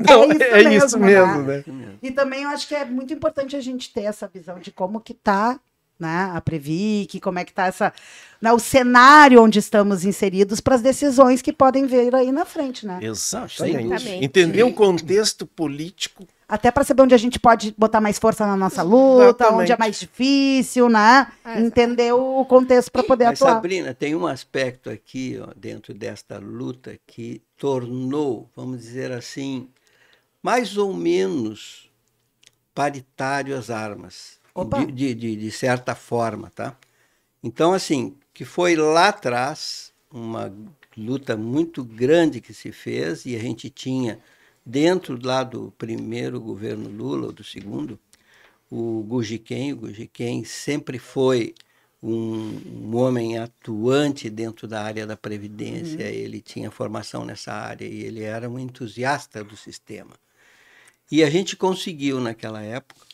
é isso mesmo, né? E também eu acho que é muito importante a gente ter essa visão de como que está né? A Previc, como é que está essa, né, o cenário onde estamos inseridos para as decisões que podem vir aí na frente, né? Exatamente. Entender o contexto político. Até para saber onde a gente pode botar mais força na nossa luta, exatamente, onde é mais difícil, né? Entender o contexto para poder atuar. Sabrina, tem um aspecto aqui, ó, dentro desta luta que tornou, vamos dizer assim, mais ou menos paritário as armas, de certa forma, tá? Então, assim, que foi lá atrás uma luta muito grande que se fez, e a gente tinha, dentro lá do primeiro governo Lula, ou do segundo, o Gugiquem sempre foi um homem atuante dentro da área da Previdência, ele tinha formação nessa área e ele era um entusiasta do sistema. E a gente conseguiu, naquela época,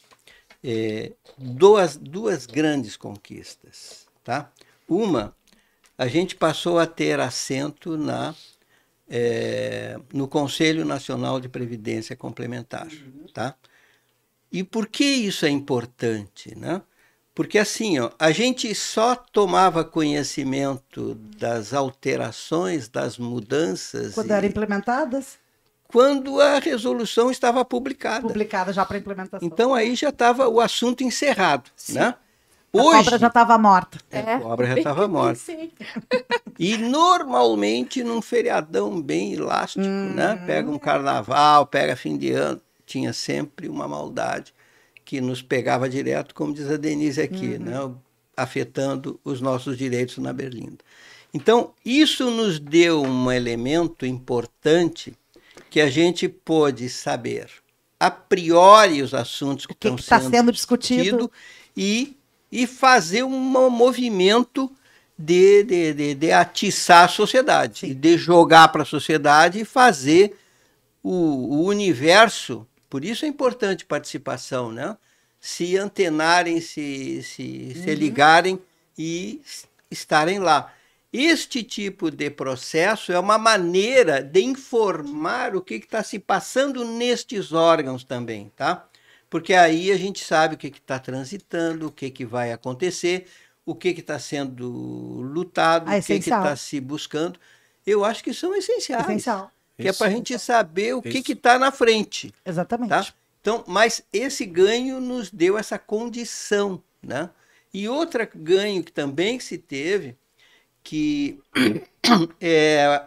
duas grandes conquistas. Tá? Uma, a gente passou a ter assento no Conselho Nacional de Previdência Complementar. Tá? E por que isso é importante? Né? Porque assim, ó, a gente só tomava conhecimento das alterações, das mudanças... Quando eram implementadas? Quando a resolução estava publicada. Publicada já para implementação. Então aí já estava o assunto encerrado. Né? Hoje, a cobra já estava morta. A cobra já estava morta. E normalmente num feriadão bem elástico, né? Pega um carnaval, pega fim de ano, tinha sempre uma maldade que nos pegava direto, como diz a Denise aqui, né? Afetando os nossos direitos na Berlinda. Então, isso nos deu um elemento importante que a gente pôde saber a priori os assuntos que estão sendo discutidos e fazer um movimento de atiçar a sociedade, de jogar para a sociedade e fazer o universo. Por isso é importante participação, né? Se antenarem, se ligarem e estarem lá. Este tipo de processo é uma maneira de informar o que está se passando nestes órgãos também, tá? Porque aí a gente sabe o que está transitando, o que vai acontecer, o que está sendo lutado, o que está se buscando. Eu acho que são essenciais. Essencial. Que é para a gente saber o que está na frente. Exatamente. Tá? Então, mas esse ganho nos deu essa condição, né? E outro ganho que também se teve, que é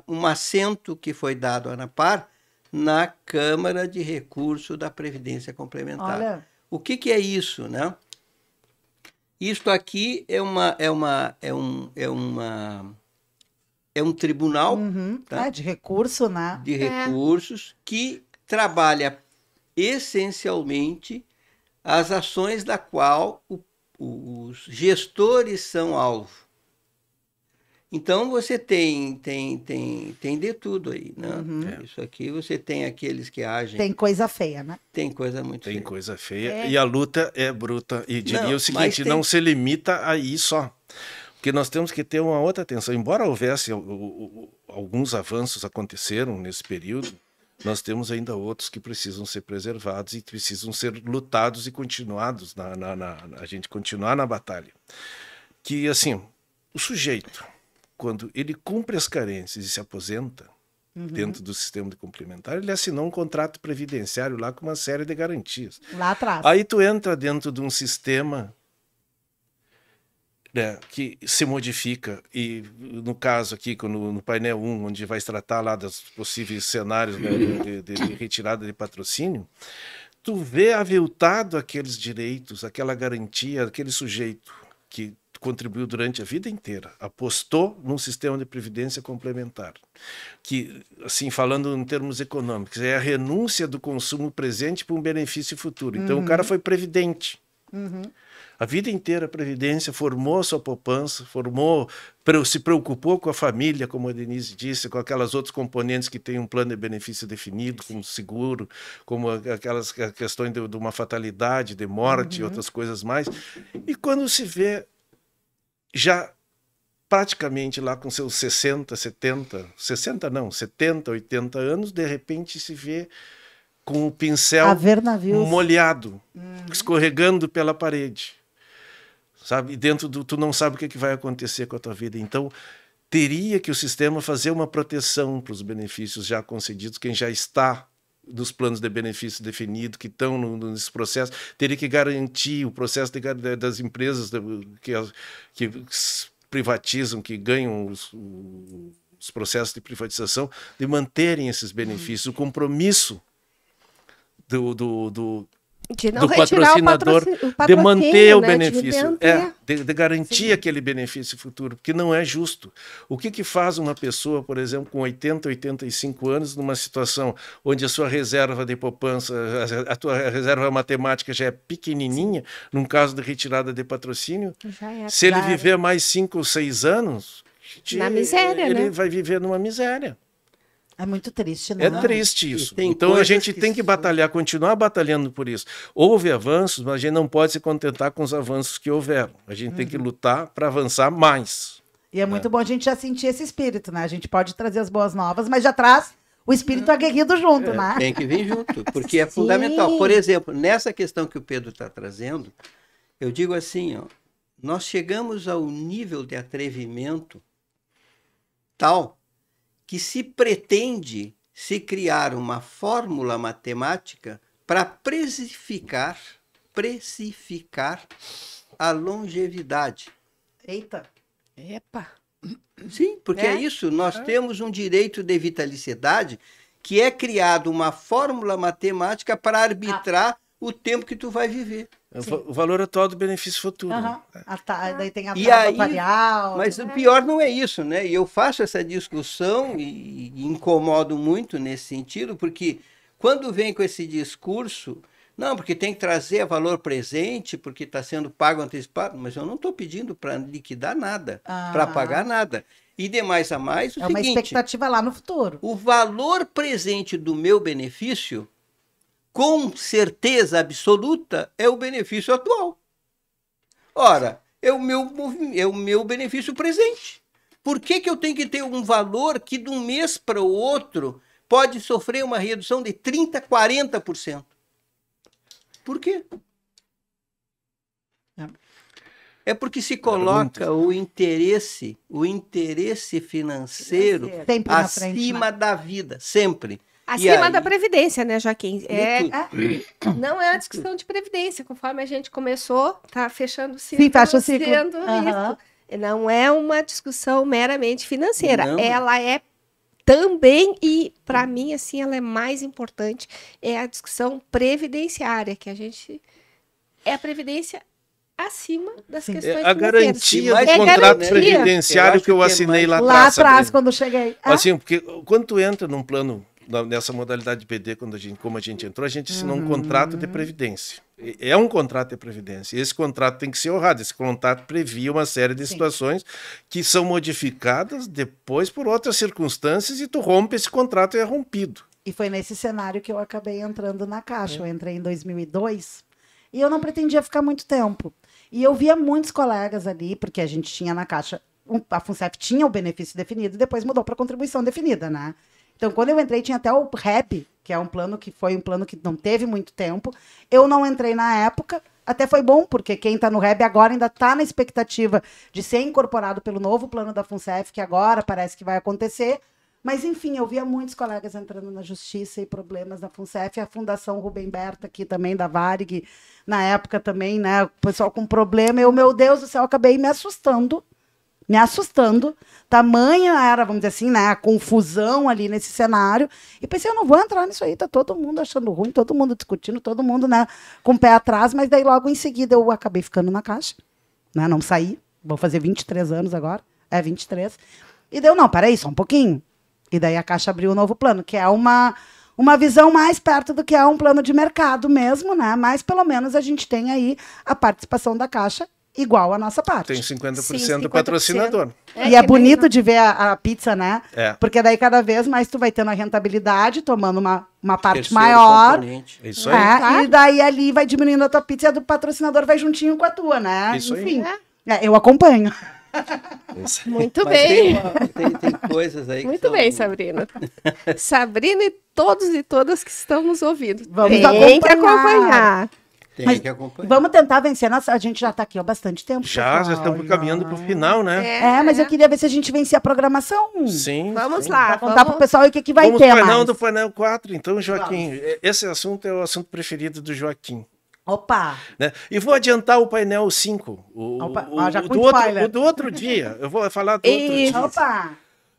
um assento que foi dado à ANAPAR na Câmara de Recurso da Previdência Complementar. Olha. O que é isso, né? Isto aqui é um tribunal tá? De recurso, né? De recursos que trabalha essencialmente as ações da qual os gestores são alvo. Então você tem de tudo aí, né? Isso aqui você tem aqueles que agem. Tem coisa feia, né? Tem coisa muito feia. Tem coisa feia. E a luta é bruta. E diria o seguinte, não se limita aí só. Porque nós temos que ter uma outra atenção. Embora houvesse alguns avanços aconteceram nesse período, nós temos ainda outros que precisam ser preservados e precisam ser lutados e continuados, a gente continuar na batalha. Que, assim, o sujeito, quando ele cumpre as carências e se aposenta dentro do sistema de complementar, ele assinou um contrato previdenciário lá com uma série de garantias. Lá atrás. Aí tu entra dentro de um sistema... que se modifica, e no caso aqui, no painel 1, onde vai se tratar lá dos possíveis cenários de retirada de patrocínio, tu vê aviltado aqueles direitos, aquela garantia, aquele sujeito que contribuiu durante a vida inteira, apostou num sistema de previdência complementar, que, assim, falando em termos econômicos, é a renúncia do consumo presente para um benefício futuro. Então o cara foi previdente. A vida inteira a Previdência formou a sua poupança, se preocupou com a família, como a Denise disse, com aquelas outros componentes que têm um plano de benefício definido, como seguro, como aquelas questões de uma fatalidade, de morte e outras coisas mais. E quando se vê já praticamente lá com seus 70, 80 anos, de repente se vê com o pincel molhado, escorregando pela parede. sabe? E dentro tu não sabe o que vai acontecer com a tua vida. Então, teria que o sistema fazer uma proteção para os benefícios já concedidos, quem já está dos planos de benefício definidos, que estão nesse processo, teria que garantir o processo das empresas que privatizam, que ganham os processos de privatização, de manterem esses benefícios, o compromisso de não do patrocinador de manter o benefício, de garantir aquele benefício futuro, porque não é justo. O que faz uma pessoa, por exemplo, com 80, 85 anos, numa situação onde a sua reserva de poupança, a tua reserva matemática já é pequenininha, num caso de retirada de patrocínio, se ele viver mais 5 ou 6 anos, na miséria, ele vai viver numa miséria. É muito triste, né? É triste isso. Então a gente tem que batalhar, continuar batalhando por isso. Houve avanços, mas a gente não pode se contentar com os avanços que houveram. A gente tem que lutar para avançar mais. E é muito bom a gente já sentir esse espírito, né? A gente pode trazer as boas novas, mas já traz o espírito aguerrido junto, né? Tem que vir junto, porque é fundamental. Por exemplo, nessa questão que o Pedro está trazendo, eu digo assim, ó, nós chegamos ao nível de atrevimento tal que se pretende se criar uma fórmula matemática para precificar a longevidade. Eita! Epa! Sim, porque é isso. Nós temos um direito de vitalicidade que é criado uma fórmula matemática para arbitrar o tempo que tu vai viver. O valor atual do benefício futuro. Daí tem a tabela atuarial. Mas o pior não é isso, né? E eu faço essa discussão e incomodo muito nesse sentido, porque quando vem com esse discurso, não, porque tem que trazer valor presente, porque está sendo pago antecipado, mas eu não estou pedindo para liquidar nada, para pagar nada. E de mais a mais, o seguinte... É uma expectativa lá no futuro. O valor presente do meu benefício, com certeza absoluta, é o benefício atual. Ora, é o meu benefício presente. Por que eu tenho que ter um valor que de um mês para o outro pode sofrer uma redução de 30%, 40%? Por quê? É porque se coloca o interesse financeiro acima da vida, sempre. Acima da Previdência, né, Joaquim? Não é uma discussão de Previdência, conforme a gente começou, tá fechando o ciclo. Sim, fecha o ciclo. Não é uma discussão meramente financeira. Não. Ela é também, e para mim, assim, ela é mais importante, é a discussão previdenciária, que a gente... É a Previdência acima das questões financeiras. A garantia do contrato previdenciário que eu assinei lá atrás. Lá atrás, quando eu cheguei. Assim, porque quando tu entra num plano... Nessa modalidade de PD, como a gente entrou, a gente assinou um contrato de previdência. É um contrato de previdência. E esse contrato tem que ser honrado. Esse contrato previa uma série de situações que são modificadas depois por outras circunstâncias e tu rompe esse contrato e é rompido. E foi nesse cenário que eu acabei entrando na Caixa. Eu entrei em 2002 e eu não pretendia ficar muito tempo. E eu via muitos colegas ali, porque a gente tinha na Caixa, a FUNCEF tinha o benefício definido e depois mudou para contribuição definida, né? Então, quando eu entrei, tinha até o REB, que é um plano que foi um plano que não teve muito tempo. Eu não entrei na época, até foi bom, porque quem está no REB agora ainda está na expectativa de ser incorporado pelo novo plano da FUNCEF, que agora parece que vai acontecer. Mas, enfim, eu via muitos colegas entrando na justiça e problemas na FUNCEF, a Fundação Rubem Berta aqui também, da Varig, na época também, né, o pessoal com problema. Eu, meu Deus do céu, acabei me assustando, tamanha era, vamos dizer assim, né, a confusão ali nesse cenário, e pensei, eu não vou entrar nisso aí, tá todo mundo achando ruim, todo mundo discutindo, todo mundo, né, com o pé atrás, mas daí logo em seguida eu acabei ficando na Caixa, né, não saí, vou fazer 23 anos agora, 23, e deu, não, peraí, só um pouquinho, e daí a Caixa abriu um novo plano, que é uma visão mais perto do que é um plano de mercado mesmo, né, mas pelo menos a gente tem aí a participação da Caixa igual a nossa parte. Tem 50% do patrocinador. E é bonito de ver a pizza, né? Porque daí cada vez mais tu vai tendo a rentabilidade, tomando uma parte maior. É isso aí. E daí ali vai diminuindo a tua pizza e a do patrocinador vai juntinho com a tua, né? Isso enfim. Eu acompanho. Muito bem. Tem coisas aí que muito bem, Sabrina. Sabrina e todos e todas que estão nos ouvindo. Vamos tem que acompanhar. Tem que acompanhar. Vamos tentar vencer. Nossa, a gente já está aqui há bastante tempo. Já estamos caminhando para o final, né? Mas eu queria ver se a gente vencia a programação. Sim. Vamos lá. Pra contar pro pessoal aí o que vai Vamos ter para mais. do painel 4, então, Joaquim. Esse assunto é o assunto preferido do Joaquim. Opa! Né? E vou adiantar o painel 5. Já com o do outro dia. Eu vou falar do outro dia. Opa!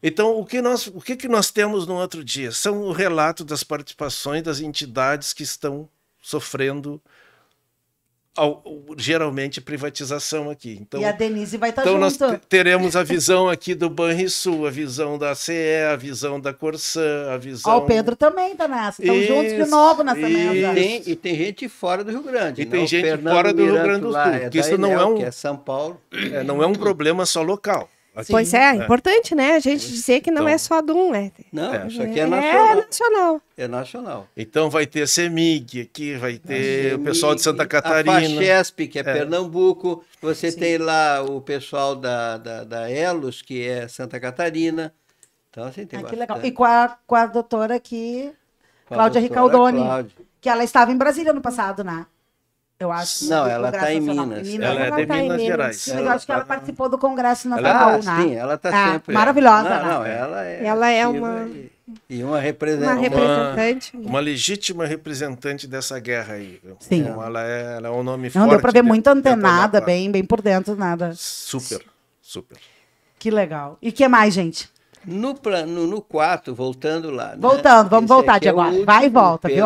Então, o que nós temos no outro dia? São o relato das participações das entidades que estão sofrendo geralmente privatização aqui. Então, e a Denise vai estar junto. Então nós teremos a visão aqui do Banrisul, a visão da CE, a visão da Corsã, a visão... o Pedro também está nessa. Estão juntos de novo nessa mesa. E tem gente fora do Rio Grande. E tem gente fora do Rio Grande do Sul. Que isso não que é São Paulo. Não é um problema só local. Assim, pois é importante, né? A gente dizer que não é só do Não, isso aqui é nacional. É nacional. É nacional. Então vai ter a CEMIG aqui, vai ter o pessoal de Santa Catarina. A FACHESP, que é Pernambuco. Você tem lá o pessoal da Elos, que é Santa Catarina. Então, assim, tem que legal. E com a doutora aqui, Cláudia Ricaldoni, que ela estava em Brasília no passado, né? Eu acho. Não, ela está em Minas. Ela é de Minas Gerais. Mas eu acho que ela participou do Congresso Nacional, né? Sim, ela está sempre. Maravilhosa, Não, ela é uma... E uma representante. Uma legítima representante dessa guerra aí. Viu? Sim. Então, ela é um nome forte. Não, deu para ver muito antenada, bem por dentro, nada. Super. Que legal. E o que mais, gente? No 4, voltando lá. Voltando, vamos voltar de agora. Vai e volta, viu?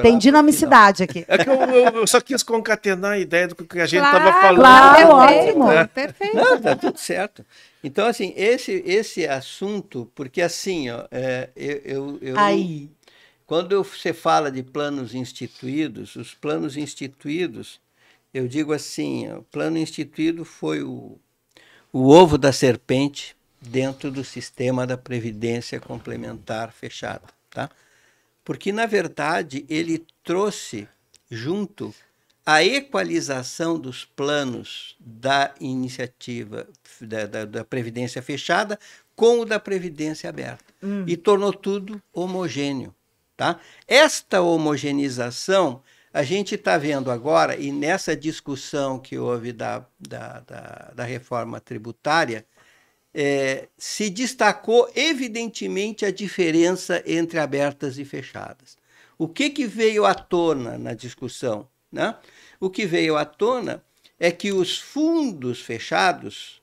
Tem dinamicidade aqui. É que eu só quis concatenar a ideia do que a gente estava falando. Claro, ótimo. Perfeito. Não, tá tudo certo. Então, assim, esse assunto, porque assim, ó, quando você fala de planos instituídos, os planos instituídos, eu digo assim, o plano instituído foi o ovo da serpente dentro do sistema da Previdência Complementar fechada, tá? Porque, na verdade, ele trouxe junto a equalização dos planos da iniciativa da Previdência Fechada com o da Previdência Aberta. E tornou tudo homogêneo, tá? Esta homogeneização a gente está vendo agora, e nessa discussão que houve da reforma tributária, se destacou evidentemente a diferença entre abertas e fechadas. O que veio à tona na discussão? Né? O que veio à tona é que os fundos fechados,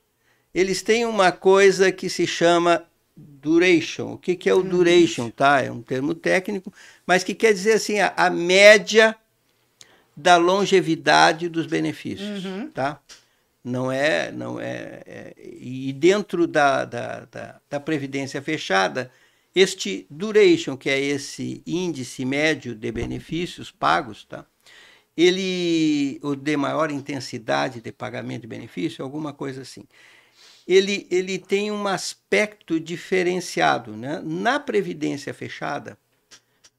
eles têm uma coisa que se chama duration. O que é o duration? Tá? É um termo técnico, mas que quer dizer assim, a média da longevidade dos benefícios. Tá? E dentro da Previdência Fechada, este duration, que é esse índice médio de benefícios pagos, tá? O de maior intensidade de pagamento de benefício, alguma coisa assim, ele tem um aspecto diferenciado, né? Na Previdência Fechada,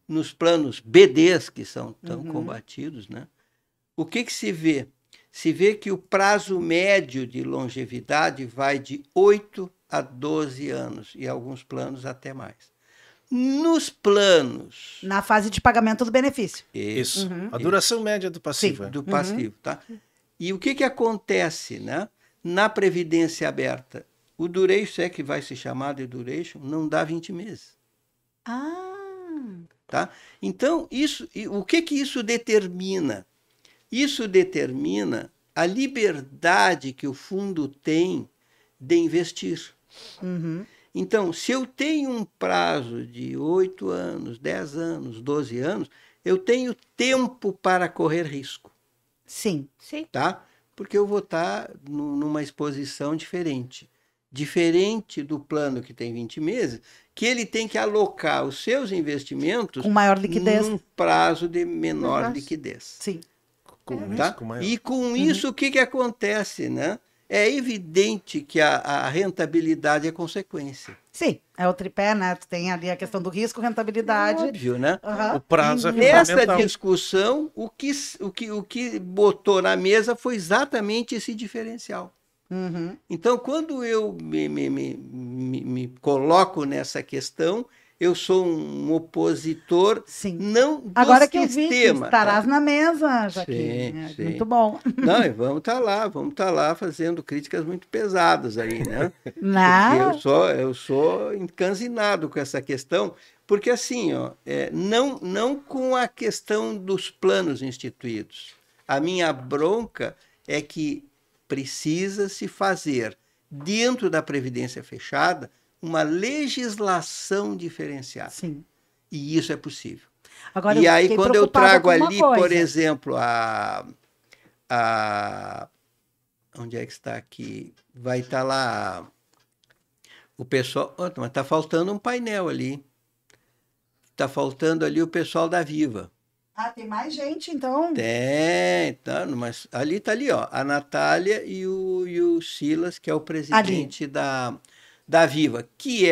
nos planos BDs, que são tão combatidos, né? O que se vê? Se vê que o prazo médio de longevidade vai de 8 a 12 anos, e alguns planos até mais. Nos planos... Na fase de pagamento do benefício. Isso. A duração média do passivo. Sim, do passivo, tá? E o que acontece, né? Na Previdência Aberta? O duration, que vai se chamar de duration, não dá 20 meses. Tá? Então, o que isso determina? Isso determina a liberdade que o fundo tem de investir. Então, se eu tenho um prazo de 8 anos, 10 anos, 12 anos, eu tenho tempo para correr risco. Sim. Tá? Porque eu vou estar numa exposição diferente. Diferente do plano que tem 20 meses, que ele tem que alocar os seus investimentos com maior liquidez, num prazo de menor liquidez. Sim. Tá? E com isso, o que acontece, né? É evidente que a rentabilidade é consequência. Sim, é o tripé, né? Tu tem ali a questão do risco, rentabilidade. Óbvio, né? O prazo é nessa fundamental. Discussão, o que botou na mesa foi exatamente esse diferencial. Então, quando eu me coloco nessa questão, eu sou um opositor, Sim. não do Agora sistema. Que eu vi que estarás na mesa, Joaquim. Sim. Muito bom. Não, e vamos estar lá fazendo críticas muito pesadas aí, né? Não. Porque eu sou encanzinado com essa questão, porque assim, ó, não com a questão dos planos instituídos. A minha bronca é que precisa se fazer, dentro da Previdência Fechada, uma legislação diferenciada. Sim. E isso é possível. Agora, e aí, quando eu trago ali, coisa. por exemplo, onde é que está aqui? Vai estar lá o pessoal... mas está faltando um painel ali. Está faltando ali o pessoal da Viva. Ah, tem mais gente, então? Tem, tá, mas ali está ali, ó, a Natália e o Silas, que é o presidente da Viva, que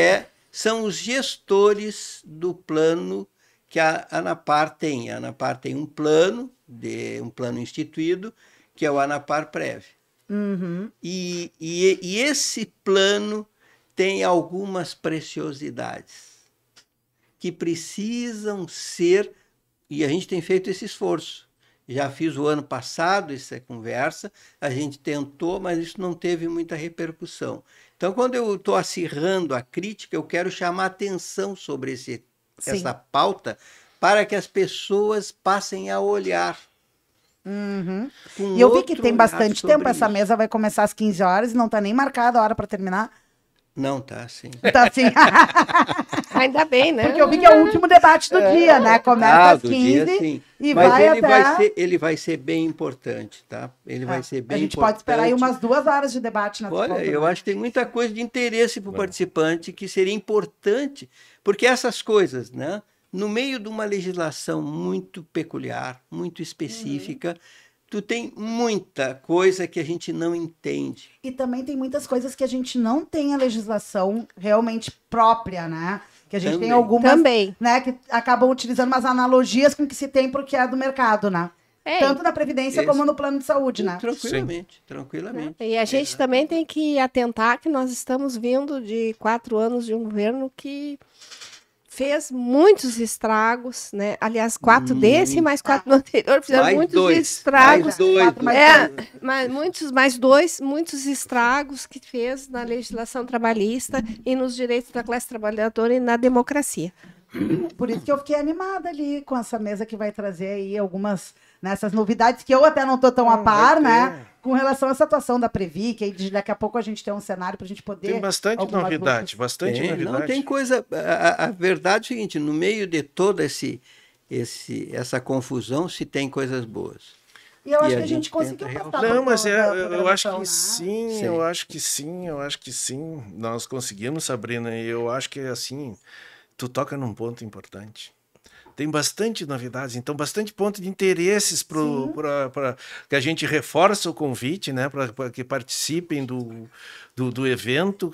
são os gestores do plano que a ANAPAR tem. A ANAPAR tem um plano instituído, que é o ANAPAR Prev. Uhum. E esse plano tem algumas preciosidades que precisam ser, e a gente tem feito esse esforço. Já fiz o ano passado essa conversa, a gente tentou, mas isso não teve muita repercussão. Então, quando eu estou acirrando a crítica, eu quero chamar atenção sobre essa pauta para que as pessoas passem a olhar. Uhum. E eu vi que tem bastante tempo, essa mesa vai começar às 15 horas e não está nem marcada a hora para terminar. Não, tá sim. Tá sim. Ainda bem, né? Porque eu vi que é o último debate do dia, né? Começa às 15 dia, sim. E mas vai até... ele vai ser bem importante, tá? Ele vai ser bem importante. A gente pode esperar aí umas 2 horas de debate. Olha, eu acho que tem muita coisa de interesse para o participante que seria importante, porque essas coisas, né? No meio de uma legislação muito peculiar, muito específica, tu tem muita coisa que a gente não entende. E também tem muitas coisas que a gente não tem a legislação realmente própria, né? Que a gente tem algumas, né, que acabam utilizando umas analogias com o que se tem para o que é do mercado, né? Tanto na Previdência como no plano de saúde, né? Tranquilamente. E a gente também tem que atentar que nós estamos vindo de 4 anos de um governo que fez muitos estragos, né? Aliás, 4 desse, mais 4 no anterior, fizeram mais muitos 2, estragos. Mais 2. Muitos estragos que fez na legislação trabalhista e nos direitos da classe trabalhadora e na democracia. Por isso que eu fiquei animada ali com essa mesa que vai trazer aí algumas nessas novidades que eu até não estou tão a par, né? Com relação a essa atuação da Previ, que aí daqui a pouco a gente tem um cenário para a gente poder... Tem bastante novidade, novidade. Não, tem coisa... A verdade é o seguinte, no meio de toda essa confusão, se tem coisas boas. E eu acho que a gente conseguiu passar. Não, mas eu acho que sim, eu acho que sim. Nós conseguimos, Sabrina, e eu acho que assim, tu toca num ponto importante. Tem bastante novidades, então bastante ponto de interesses para que a gente reforça o convite, né, para que participem do evento,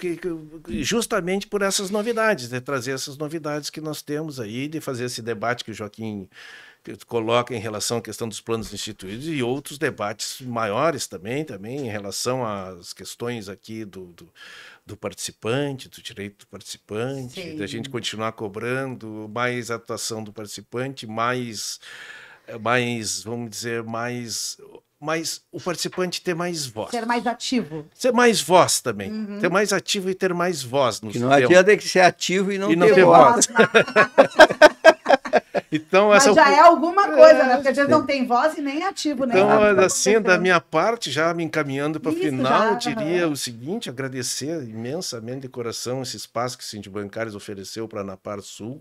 justamente por essas novidades, de trazer essas novidades que nós temos aí, de fazer esse debate que o Joaquim coloca em relação à questão dos planos instituídos e outros debates maiores também em relação às questões aqui do participante, do direito do participante, da gente continuar cobrando mais atuação do participante, mais vamos dizer, mais o participante ter mais voz. Ser mais ativo. Ser mais voz também. Ser mais ativo e ter mais voz no sistema. Não adianta ser ativo e não ter voz. Então, mas já é alguma coisa, né? Porque às vezes não tem voz e nem ativo, né? Então, assim, da minha parte, já me encaminhando para o final, eu diria o seguinte, agradecer imensamente de coração esse espaço que o Sindicato Bancários ofereceu para a ANAPAR Sul,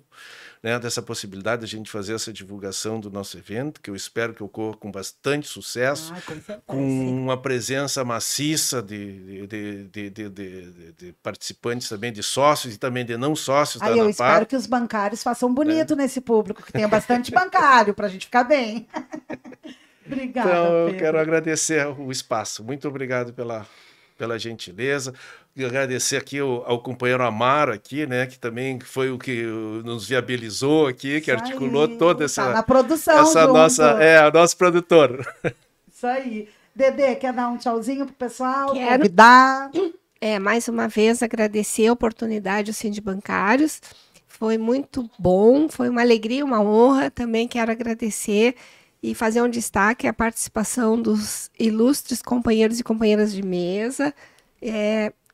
né, dessa possibilidade de a gente fazer essa divulgação do nosso evento, que eu espero que ocorra com bastante sucesso, com uma presença maciça de participantes também, de sócios e também de não sócios da ANAPAR. Eu espero que os bancários façam bonito nesse público, que tenha bastante bancário para a gente ficar bem. Obrigada, então, eu Pedro. quero agradecer o espaço. Muito obrigado pela gentileza. E agradecer aqui ao companheiro Amaro aqui, né, que também foi o que nos viabilizou aqui, que articulou toda essa... Tá na produção essa nossa, o nosso produtor. Isso aí. Dedê, quer dar um tchauzinho pro pessoal? Quero. Convidar? Mais uma vez agradecer a oportunidade ao Sindicato Bancários. Foi muito bom, foi uma alegria, uma honra. Também quero agradecer e fazer um destaque à participação dos ilustres companheiros e companheiras de mesa.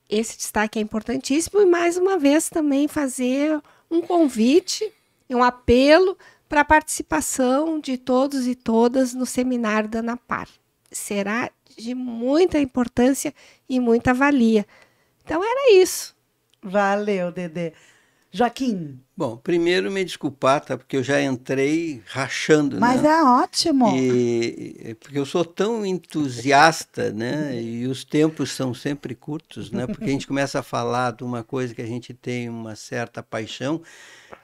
Esse destaque é importantíssimo e, mais uma vez, também fazer um convite, um apelo para a participação de todos e todas no seminário da ANAPAR. Será de muita importância e muita valia. Então, era isso. Valeu, Dedê. Joaquim. Bom, primeiro me desculpar, tá? Porque eu já entrei rachando, Mas né? é ótimo. Porque eu sou tão entusiasta, né? E os tempos são sempre curtos, né? Porque a gente começa a falar de uma coisa que a gente tem uma certa paixão,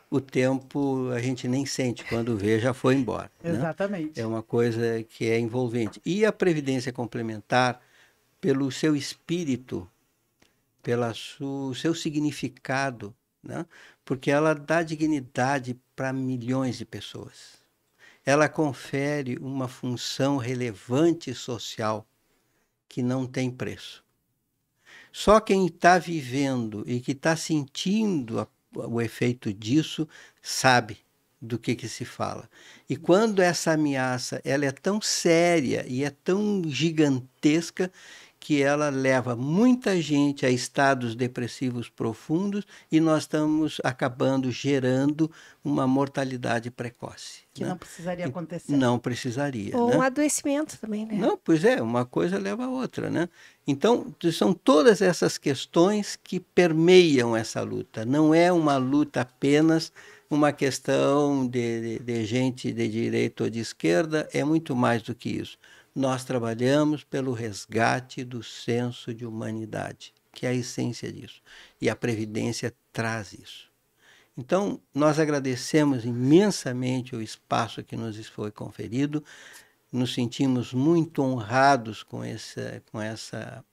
o tempo a gente nem sente, quando vê já foi embora. Exatamente. Né? É uma coisa que é envolvente. E a Previdência Complementar, pelo seu espírito, pelo seu significado, né? Porque ela dá dignidade para milhões de pessoas. Ela confere uma função relevante social que não tem preço. Só quem está vivendo e que está sentindo o efeito disso sabe do que se fala. E quando essa ameaça ela é tão séria e é tão gigantesca que ela leva muita gente a estados depressivos profundos e nós estamos acabando gerando uma mortalidade precoce. Que né? não precisaria acontecer. Não precisaria. Ou né? um adoecimento também, né? Não, pois é, uma coisa leva a outra, né? Então, são todas essas questões que permeiam essa luta. Não é uma luta apenas uma questão de gente de direita ou de esquerda, é muito mais do que isso. Nós trabalhamos pelo resgate do senso de humanidade, que é a essência disso. E a Previdência traz isso. Então, nós agradecemos imensamente o espaço que nos foi conferido, nos sentimos muito honrados com essa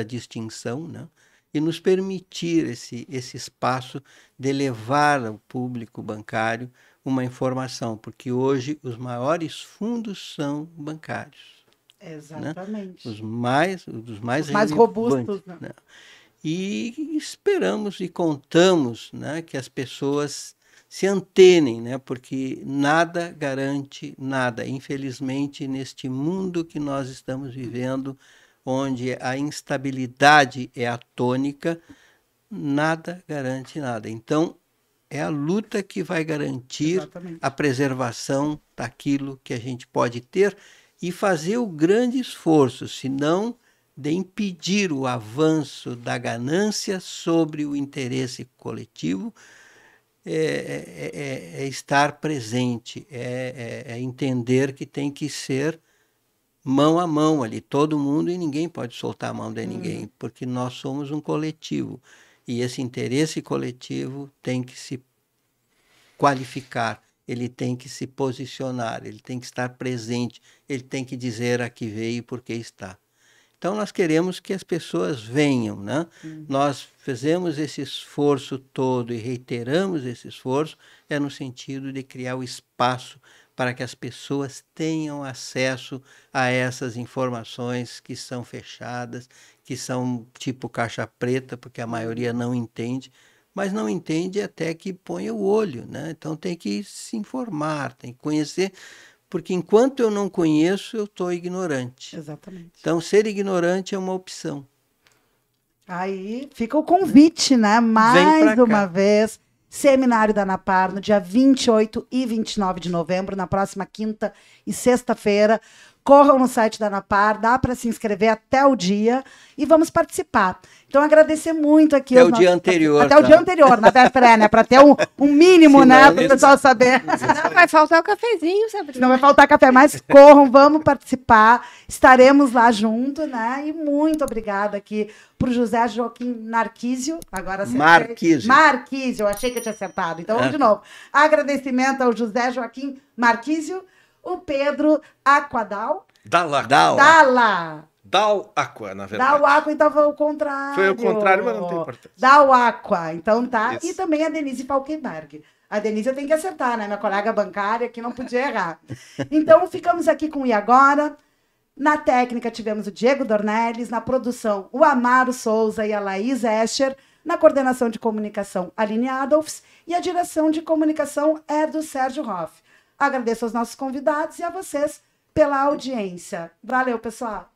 distinção, né? E nos permitir esse espaço de levar ao público bancário uma informação, porque hoje os maiores fundos são bancários. Exatamente. Né? Os mais robustos. Né? E esperamos e contamos, né, que as pessoas se antenem, né, porque nada garante nada. Infelizmente, neste mundo que nós estamos vivendo, onde a instabilidade é a tônica, nada garante nada. Então, é a luta que vai garantir Exatamente. a preservação daquilo que a gente pode ter e fazer o grande esforço, senão de impedir o avanço da ganância sobre o interesse coletivo, é estar presente, é entender que tem que ser mão a mão ali, todo mundo, e ninguém pode soltar a mão de ninguém, porque nós somos um coletivo. E esse interesse coletivo tem que se qualificar, ele tem que se posicionar, ele tem que estar presente, ele tem que dizer a que veio e por que está. Então, nós queremos que as pessoas venham, né? Nós fizemos esse esforço todo e reiteramos esse esforço, é no sentido de criar o espaço para que as pessoas tenham acesso a essas informações que são fechadas, que são tipo caixa preta, porque a maioria não entende, mas não entende até que põe o olho, né? Então tem que se informar, tem que conhecer, porque enquanto eu não conheço, eu estou ignorante. Exatamente. Então ser ignorante é uma opção. Aí fica o convite, né? Mais uma vez, seminário da ANAPAR, no dia 28 e 29 de novembro, na próxima quinta e sexta-feira. Corram no site da ANAPAR, dá para se inscrever até o dia e vamos participar. Então, agradecer muito aqui. Até o dia anterior. Até o dia anterior, na véspera, né? Para ter um mínimo, né? Para o pessoal saber. Senão vai faltar o cafezinho, Sabrina. Não vai faltar café, mas corram, vamos participar. Estaremos lá junto, né? E muito obrigada aqui para o José Joaquim Narquísio. Agora Marquísio, eu achei que eu tinha acertado. Então, vamos de novo. Agradecimento ao José Joaquim Marquísio, o Pedro Aquadal. Dal Aqua, na verdade. Dal Aqua, então foi o contrário. Foi o contrário, mas não tem importância. Dal Aqua, então tá. Isso. E também a Denise Falkenberg. A Denise eu tenho que acertar, né? Minha colega bancária que não podia errar. Então ficamos aqui com o E Agora. Na técnica tivemos o Diego Dornelles, na produção o Amaro Souza e a Laís Escher. Na coordenação de comunicação, Aline Adolfs, e a direção de comunicação é do Sérgio Hoff. Agradeço aos nossos convidados e a vocês pela audiência. Valeu, pessoal!